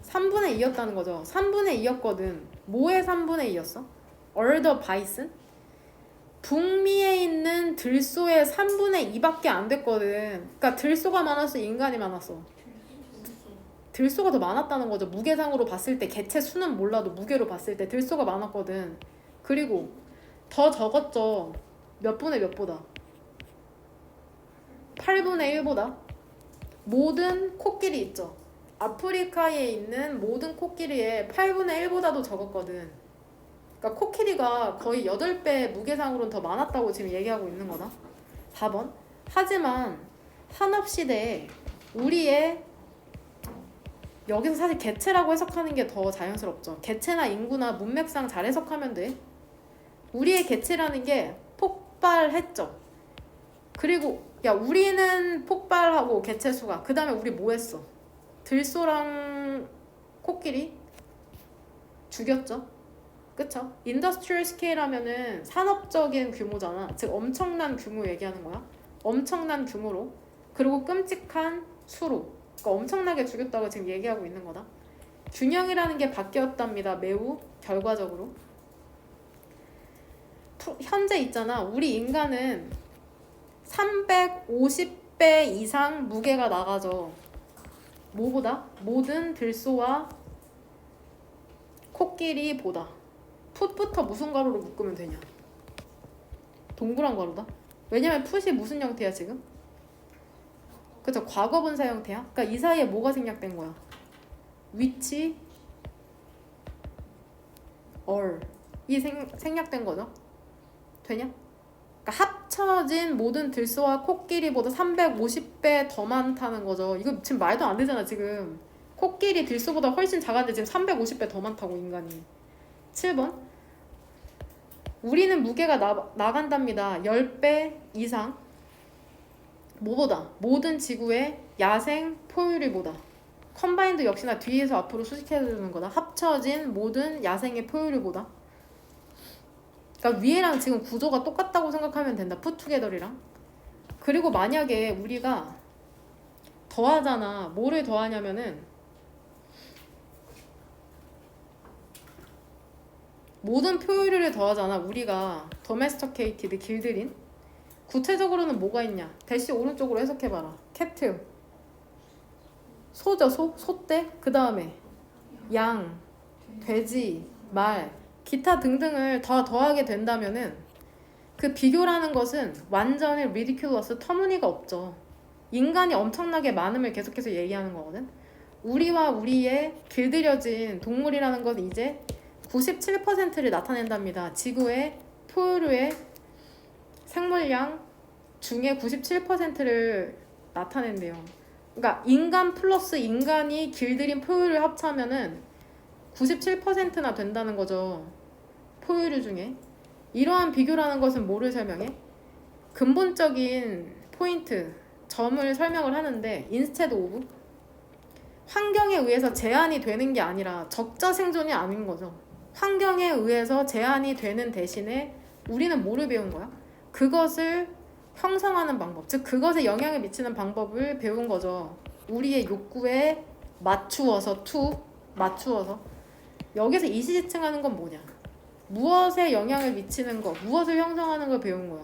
3분의 2였다는 거죠. 3분의 2였거든. 뭐의 3분의 2였어? 얼더 바이슨? 북미에 있는 들소의 3분의 2밖에 안 됐거든. 그러니까 들소가 많았어? 인간이 많았어? 들소가 더 많았다는 거죠. 무게상으로 봤을 때 개체 수는 몰라도 무게로 봤을 때 들소가 많았거든. 그리고 더 적었죠. 몇 분의 몇보다? 8분의 1보다? 모든 코끼리 있죠. 아프리카에 있는 모든 코끼리의 8분의 1보다도 적었거든. 그러니까 코끼리가 거의 8배 무게상으로는 더 많았다고 지금 얘기하고 있는 거다. 4번. 하지만 산업시대에 우리의 여기서 사실 개체라고 해석하는 게 더 자연스럽죠. 개체나 인구나 문맥상 잘 해석하면 돼. 우리의 개체라는 게 폭발했죠. 그리고 야 우리는 폭발하고 개체 수가 그 다음에 우리 뭐 했어? 들소랑 코끼리 죽였죠. 그쵸? 인더스트리얼 스케일 하면은 산업적인 규모잖아. 즉 엄청난 규모 얘기하는 거야. 엄청난 규모로 그리고 끔찍한 수로 그러니까 엄청나게 죽였다고 지금 얘기하고 있는 거다. 균형이라는 게 바뀌었답니다. 매우 결과적으로. 현재 있잖아. 우리 인간은 350배 이상 무게가 나가죠. 뭐보다? 모든 들소와 코끼리보다. 풋부터 무슨 가루로 묶으면 되냐? 동그란 가루다. 왜냐면 풋이 무슨 형태야 지금? 그쵸? 과거분사 형태야. 그러니까 이 사이에 뭐가 생략된 거야? which, or 이 생략된 거죠. 되냐? 그러니까 합쳐진 모든 들소와 코끼리보다 350배 더 많다는 거죠. 이거 지금 말도 안 되잖아 지금. 코끼리 들소보다 훨씬 작은데 지금 350배 더 많다고 인간이. 7번 우리는 무게가 나간답니다. 10배 이상 뭐보다? 모든 지구의 야생 포유류보다. 컴바인드 역시나 뒤에서 앞으로 수식해주는 거다. 합쳐진 모든 야생의 포유류보다. 그러니까 위에랑 지금 구조가 똑같다고 생각하면 된다. 풋투게더리랑. 그리고 만약에 우리가 더하잖아. 뭐를 더하냐면은 모든 포유류를 더하잖아. 우리가 domesticated 길들인. 구체적으로는 뭐가 있냐? 대시 오른쪽으로 해석해봐라. 캣트 소죠. 소떼. 그 다음에 양, 돼지, 말, 기타 등등을 다 더하게 된다면은 그 비교라는 것은 완전히 ridiculous, 터무니가 없죠. 인간이 엄청나게 많음을 계속해서 얘기하는 거거든. 우리와 우리의 길들여진 동물이라는 건 이제 97%를 나타낸답니다. 지구의 포유류의 생물량 중에 97%를 나타낸대요. 그러니까 인간 플러스 인간이 길들인 포유류 합치면은 97%나 된다는 거죠. 포유류 중에. 이러한 비교라는 것은 뭐를 설명해? 근본적인 포인트, 점을 설명을 하는데 instead of 환경에 의해서 제한이 되는 게 아니라 적자 생존이 아닌 거죠. 환경에 의해서 제한이 되는 대신에 우리는 뭐를 배운 거야? 그것을 형성하는 방법, 즉 그것에 영향을 미치는 방법을 배운 거죠. 우리의 욕구에 맞추어서 맞추어서 여기서 이시지층하는 건 뭐냐? 무엇에 영향을 미치는 거, 무엇을 형성하는 걸 배운 거야.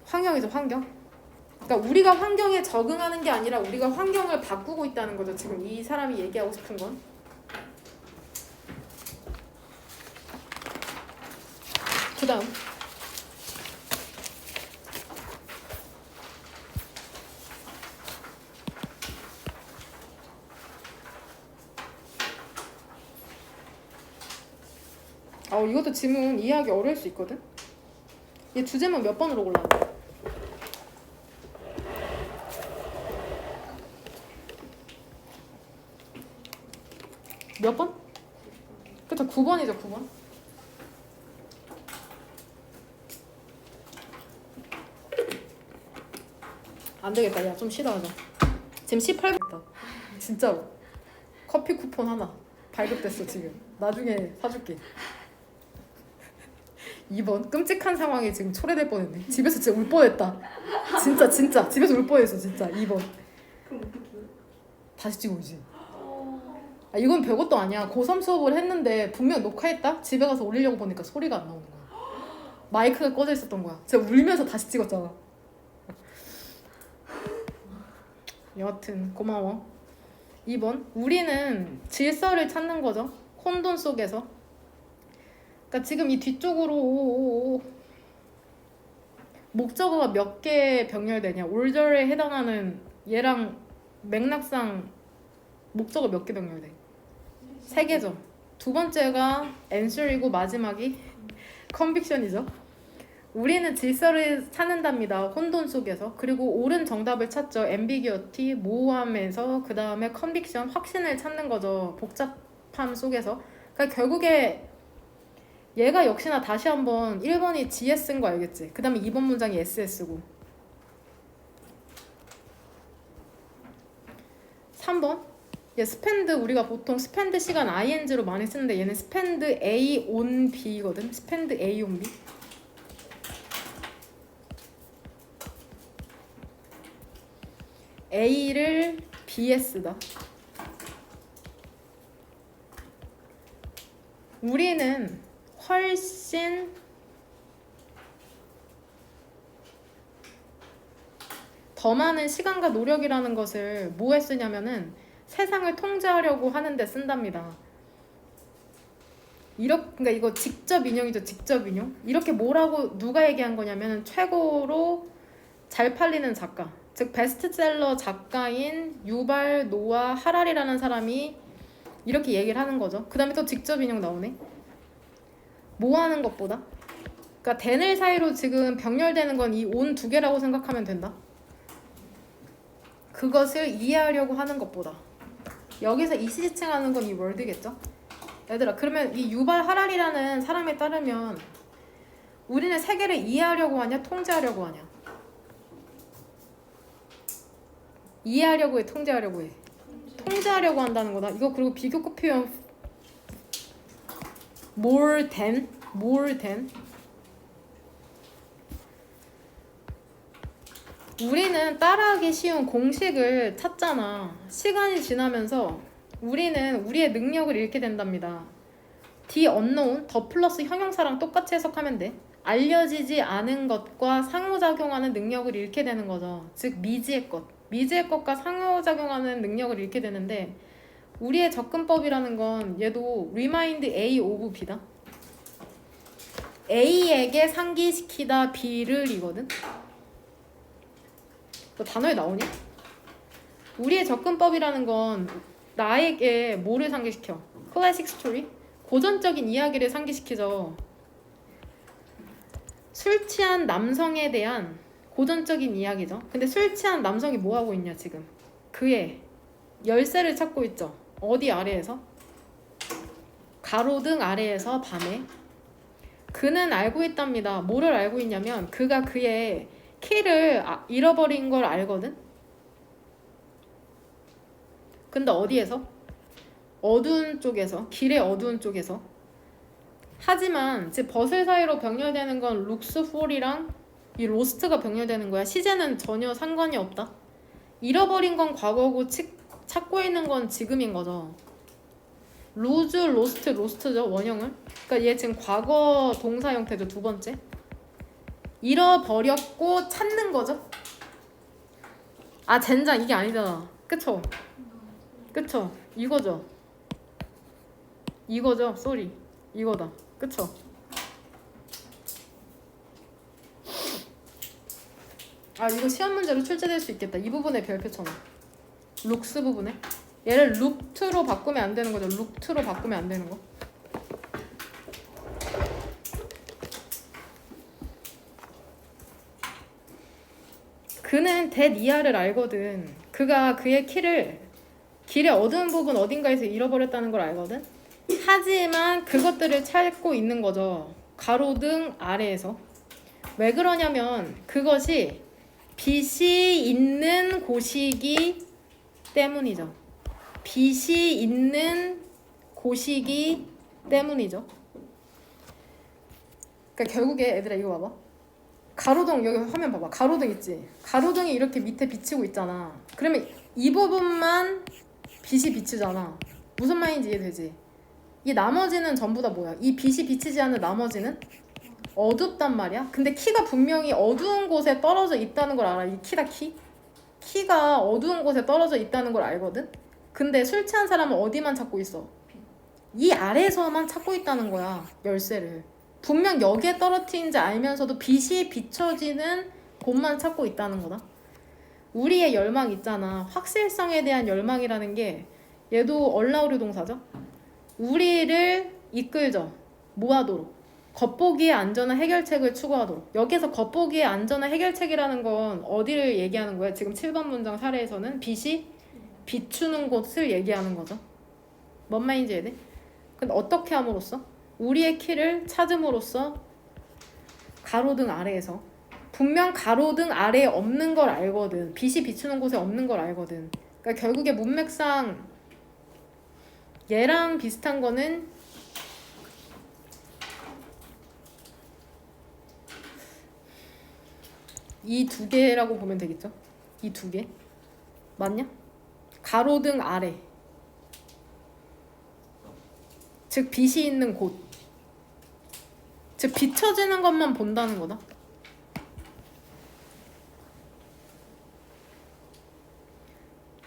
환경이죠, 환경. 그러니까 우리가 환경에 적응하는 게 아니라 우리가 환경을 바꾸고 있다는 거죠. 지금 이 사람이 얘기하고 싶은 건. 그 다음 이것도 지문 이해하기 어려울 수 있거든. 얘 주제문 몇 번으로 골라야 돼? 몇 번? 그쵸, 9번이죠, 9번. 안 되겠다. 야, 좀 쉬다 하자. 지금 18분. 진짜로. 커피 쿠폰 하나 발급됐어, 지금. 나중에 사줄게. 2번. 끔찍한 상황이 지금 초래될 뻔했네. 집에서 진짜 울 뻔했다. 진짜. 집에서 울 뻔했어, 진짜. 2번. 그럼 어떻게? 다시 찍어오지. 이건 별것도 아니야. 고3 수업을 했는데 분명 녹화했다? 집에 가서 올리려고 보니까 소리가 안 나오는 거야. 마이크가 꺼져 있었던 거야. 제가 울면서 다시 찍었잖아. 여하튼 고마워. 2번. 우리는 질서를 찾는 거죠. 혼돈 속에서. 그러니까 지금 이 뒤쪽으로 목적어가 몇 개 병렬되냐. order에 해당하는 얘랑 맥락상 목적어 몇 개 병렬돼? 3개죠. 두 번째가 answer이고 마지막이 conviction이죠. 우리는 질서를 찾는답니다. 혼돈 속에서. 그리고 옳은 정답을 찾죠. ambiguity, 모호함에서. 그 다음에 conviction, 확신을 찾는 거죠. 복잡함 속에서. 그러니까 결국에 얘가 역시나 다시 한번 1번이 GS인 거 알겠지? 그 다음에 2번 문장이 SS고 3번 얘 스펜드 우리가 보통 스펜드 시간 ing로 많이 쓰는데 얘는 스펜드 A on B거든. 스펜드 A on B. A를 B에 쓰다. 우리는 훨씬 더 많은 시간과 노력이라는 것을 뭐에 쓰냐면은 세상을 통제하려고 하는데 쓴답니다. 그러니까 이거 직접 인용이죠. 직접 인용. 이렇게 뭐라고 누가 얘기한 거냐면 최고로 잘 팔리는 작가, 즉 베스트셀러 작가인 유발 노아 하라리라는 사람이 이렇게 얘기를 하는 거죠. 그 다음에 또 직접 인용 나오네. 뭐 하는 것보다? 그러니까 대늘 사이로 지금 병렬되는 건 이 온 두 개라고 생각하면 된다. 그것을 이해하려고 하는 것보다. 여기서 이시지칭하는 건 이 월드겠죠? 얘들아, 그러면 이 유발 하라리라는 사람에 따르면 우리는 세계를 이해하려고 하냐, 통제하려고 하냐? 이해하려고 해, 통제하려고 해? 통제하려고 한다는 거다. 이거 그리고 비교급 표현 more than 우리는 따라하기 쉬운 공식을 찾잖아. 시간이 지나면서 우리는 우리의 능력을 잃게 된답니다. the unknown, 더 플러스 형용사랑 똑같이 해석하면 돼. 알려지지 않은 것과 상호작용하는 능력을 잃게 되는 거죠. 즉 미지의 것과 상호작용하는 능력을 잃게 되는데 우리의 접근법이라는 건 얘도 remind A of B다. A에게 상기시키다 B를 이거든. 너 단어에 나오냐? 우리의 접근법이라는 건 나에게 뭐를 상기시켜? 클래식 스토리? 고전적인 이야기를 상기시키죠. 술 취한 남성에 대한 고전적인 이야기죠. 근데 술 취한 남성이 뭐 하고 있냐 지금? 그의 열쇠를 찾고 있죠. 어디 아래에서? 가로등 아래에서 밤에. 그는 알고 있답니다. 뭐를 알고 있냐면 그가 그의 키를 잃어버린 걸 알거든? 근데 어디에서? 어두운 쪽에서. 길의 어두운 쪽에서. 하지만 즉 버슬 사이로 병렬되는 건 룩스 폴이랑 이 로스트가 병렬되는 거야. 시제는 전혀 상관이 없다. 잃어버린 건 과거고 찾고 있는 건 지금인 거죠. 로즈, 로스트, 로스트죠. 원형은. 그러니까 얘 지금 과거 동사 형태죠. 두 번째. 잃어버렸고 찾는 거죠. 아 젠장 이게 아니잖아. 그쵸? 그쵸? 이거죠. 이거죠. 쏘리. 이거다. 그쵸? 아 이거 시험 문제로 출제될 수 있겠다. 이 부분에 별표 쳐놔. 룩스 부분에. 얘를 룩트로 바꾸면 안 되는 거죠. 룩트로 바꾸면 안 되는 거. 그는 데니아를 알거든. 그가 그의 키를 길의 어두운 부분 어딘가에서 잃어버렸다는 걸 알거든. 하지만 그것들을 찾고 있는 거죠. 가로등 아래에서. 왜 그러냐면 그것이 빛이 있는 곳이기 때문이죠. 빛이 있는 곳이기 때문이죠. 그러니까 결국에 얘들아 이거 봐봐. 가로등 여기 화면 봐봐. 가로등 있지. 가로등이 이렇게 밑에 비치고 있잖아. 그러면 이 부분만 빛이 비치잖아. 무슨 말인지 이해되지? 이 나머지는 전부 다 뭐야? 이 빛이 비치지 않는 나머지는 어둡단 말이야. 근데 키가 분명히 어두운 곳에 떨어져 있다는 걸 알아. 이 키다 키. 키가 어두운 곳에 떨어져 있다는 걸 알거든. 근데 술 취한 사람은 어디만 찾고 있어? 이 아래에서만 찾고 있다는 거야. 열쇠를. 분명 여기에 떨어뜨린지 알면서도 빛이 비춰지는 곳만 찾고 있다는 거다. 우리의 열망 있잖아. 확실성에 대한 열망이라는 게 얘도 얼라우리 동사죠. 우리를 이끌죠. 뭐 하도록? 겉보기에 안전한 해결책을 추구하도록. 여기서 겉보기에 안전한 해결책이라는 건 어디를 얘기하는 거야? 지금 7번 문장 사례에서는 빛이 비추는 곳을 얘기하는 거죠. 뭔 말인지 이해돼? 근데 어떻게 함으로써? 우리의 키를 찾음으로써 가로등 아래에서. 분명 가로등 아래에 없는 걸 알거든. 빛이 비추는 곳에 없는 걸 알거든. 그러니까 결국에 문맥상 얘랑 비슷한 거는 이 두 개라고 보면 되겠죠? 이 두 개. 맞냐? 가로등 아래. 즉 빛이 있는 곳. 즉 비춰지는 것만 본다는 거다.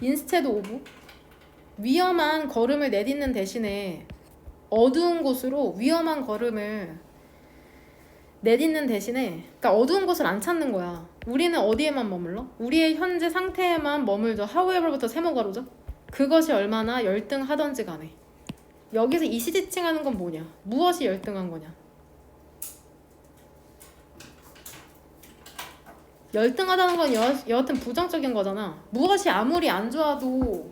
인스테드 오브 위험한 걸음을 내딛는 대신에 어두운 곳으로 위험한 걸음을 내딛는 대신에 그러니까 어두운 곳을 안 찾는 거야. 우리는 어디에만 머물러? 우리의 현재 상태에만 머물죠. however부터 세모가로죠. 그것이 얼마나 열등하던지 간에. 여기서 이시지칭하는 건 뭐냐? 무엇이 열등한 거냐? 열등하다는 건 여하튼 부정적인 거잖아. 무엇이 아무리 안 좋아도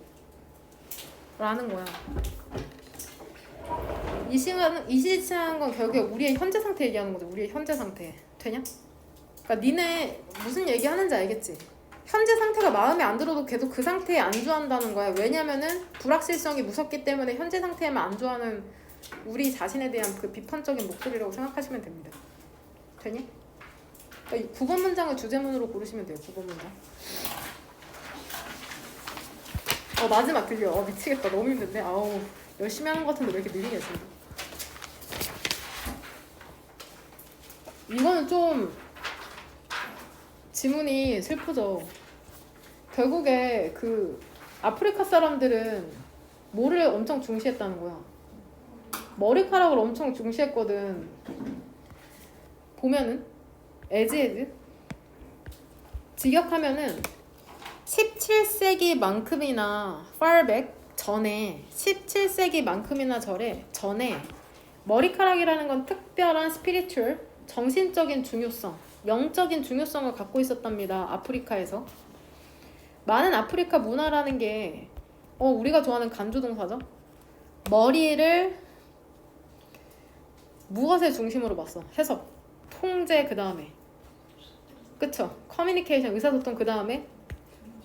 라는 거야. 이시지칭하는 건 결국에 우리의 현재 상태 얘기하는 거죠. 우리의 현재 상태. 되냐? 그러니까 니네 무슨 얘기하는지 알겠지? 현재 상태가 마음에 안 들어도 계속 그 상태에 안주한다는 거야. 왜냐면은 불확실성이 무섭기 때문에 현재 상태에만 안주하는 우리 자신에 대한 그 비판적인 목소리라고 생각하시면 됩니다. 되니? 그러니까 9번 문장을 주제문으로 고르시면 돼요. 9번 문장. 마지막 들려. 미치겠다. 너무 힘든데. 아우 열심히 하는 것 같은데 왜 이렇게 느리냐 지금. 이거는 좀 지문이 슬프죠. 결국에 그 아프리카 사람들은 뭐를 엄청 중시했다는 거야. 머리카락을 엄청 중시했거든. 보면은 에즈에즈 직역하면은 17세기만큼이나 far back 전에 17세기만큼이나 전에 머리카락이라는 건 특별한 스피리추얼 정신적인 중요성, 영적인 중요성을 갖고 있었답니다. 아프리카에서. 많은 아프리카 문화라는 게 우리가 좋아하는 간주동사죠. 머리를 무엇의 중심으로 봤어? 해석, 통제 그 다음에 그쵸? 커뮤니케이션, 의사소통 그 다음에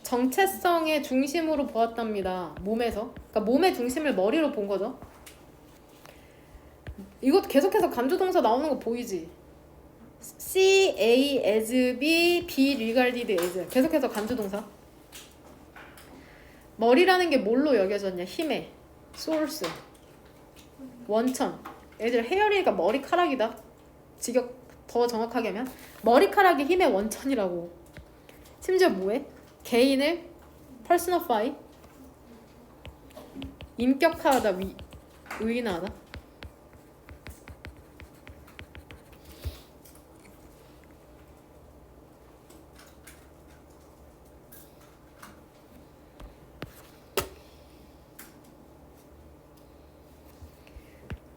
정체성의 중심으로 보았답니다. 몸에서. 그러니까 몸의 중심을 머리로 본 거죠. 이것도 계속해서 간주동사 나오는 거 보이지? C, A, as, B, be regarded as. 계속해서 간주동사. 머리라는 게 뭘로 여겨졌냐? 힘의 source, 원천. 얘들 헤어리니까 머리카락이다. 직역 더 정확하게 하면 머리카락이 힘의 원천이라고. 심지어 뭐해? 개인을 personify, 인격화하다, 의인화하다.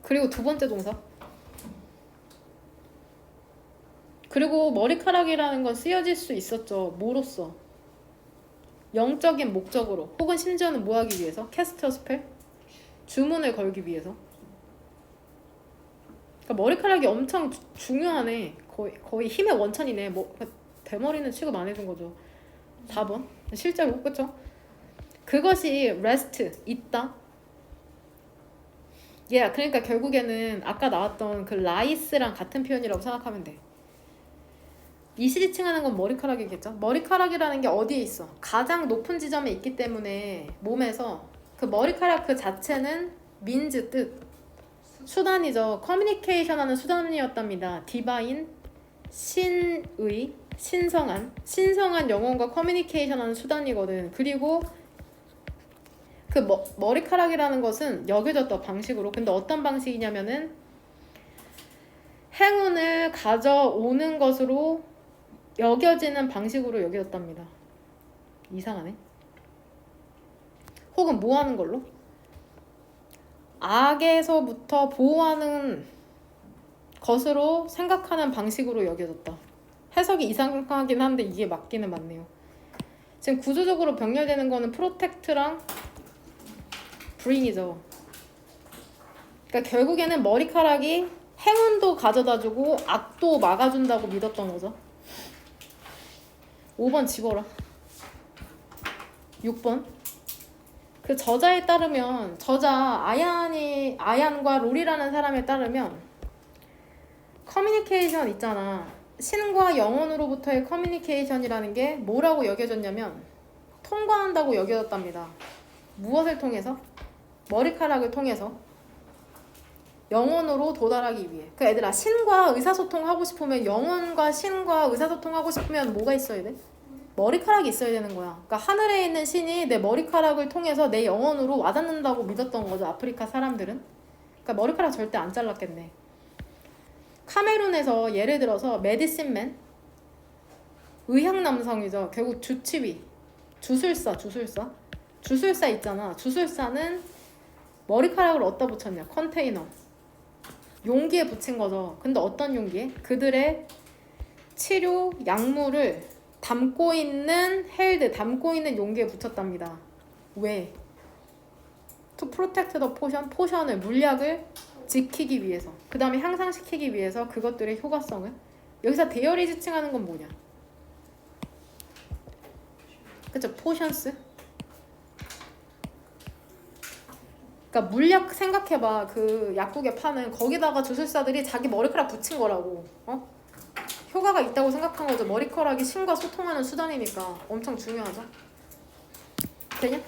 그리고 두 번째 동사. 그리고 머리카락이라는 건 쓰여질 수 있었죠. 뭐로써? 영적인 목적으로. 혹은 심지어는 뭐 하기 위해서? 캐스터 스펠? 주문을 걸기 위해서. 그러니까 머리카락이 엄청 중요하네. 거의 힘의 원천이네. 뭐 대머리는 취급 안 해준 거죠. 4번. 실제로 그쵸? 그것이 rest, 있다. 그러니까 결국에는 아까 나왔던 그 라이스랑 같은 표현이라고 생각하면 돼. 이시지칭하는 건 머리카락이겠죠? 머리카락이라는 게 어디에 있어? 가장 높은 지점에 있기 때문에 몸에서 그 머리카락 그 자체는 means, 뜻, 수단이죠. 커뮤니케이션 하는 수단이었답니다. 디바인, 신의, 신성한 영혼과 커뮤니케이션 하는 수단이거든. 그리고 그 머리카락이라는 것은 여겨졌던 방식으로. 근데 어떤 방식이냐면은 행운을 가져오는 것으로 여겨지는 방식으로 여겨졌답니다. 이상하네. 혹은 뭐 하는 걸로? 악에서부터 보호하는 것으로 생각하는 방식으로 여겨졌다. 해석이 이상하긴 한데 이게 맞기는 맞네요. 지금 구조적으로 병렬되는 거는 프로텍트랑 브링이죠. 그러니까 결국에는 머리카락이 행운도 가져다주고 악도 막아준다고 믿었던 거죠. 5번 집어라. 6번. 그 저자에 따르면 저자 아얀과 롤이라는 사람에 따르면 커뮤니케이션 있잖아. 신과 영혼으로부터의 커뮤니케이션이라는 게 뭐라고 여겨졌냐면 통과한다고 여겨졌답니다. 무엇을 통해서? 머리카락을 통해서 영혼으로 도달하기 위해. 그 얘들아, 신과 의사소통하고 싶으면, 영혼과 신과 의사소통하고 싶으면 뭐가 있어야 돼? 머리카락이 있어야 되는 거야. 그러니까 하늘에 있는 신이 내 머리카락을 통해서 내 영혼으로 와닿는다고 믿었던 거죠, 아프리카 사람들은. 그러니까 머리카락 절대 안 잘랐겠네. 카메룬에서 예를 들어서 메디신맨, 의학 남성이죠. 결국 주치의, 주술사 있잖아. 주술사는 머리카락을 어디다 붙였냐? 컨테이너, 용기에 붙인 거죠. 근데 어떤 용기에? 그들의 치료 약물을 담고 있는 담고 있는 용기에 붙였답니다. 왜? To protect the potion, 포션을, 물약을 지키기 위해서, 그 다음에 향상시키기 위해서 그것들의 효과성을. 여기서 대열이 지칭하는 건 뭐냐? 그쵸? 포션스? 그러니까 물약 생각해봐. 그 약국에 파는 거기다가 주술사들이 자기 머리카락 붙인 거라고. 효과가 있다고 생각한 거죠. 머리카락이 신과 소통하는 수단이니까 엄청 중요하죠. 되냐?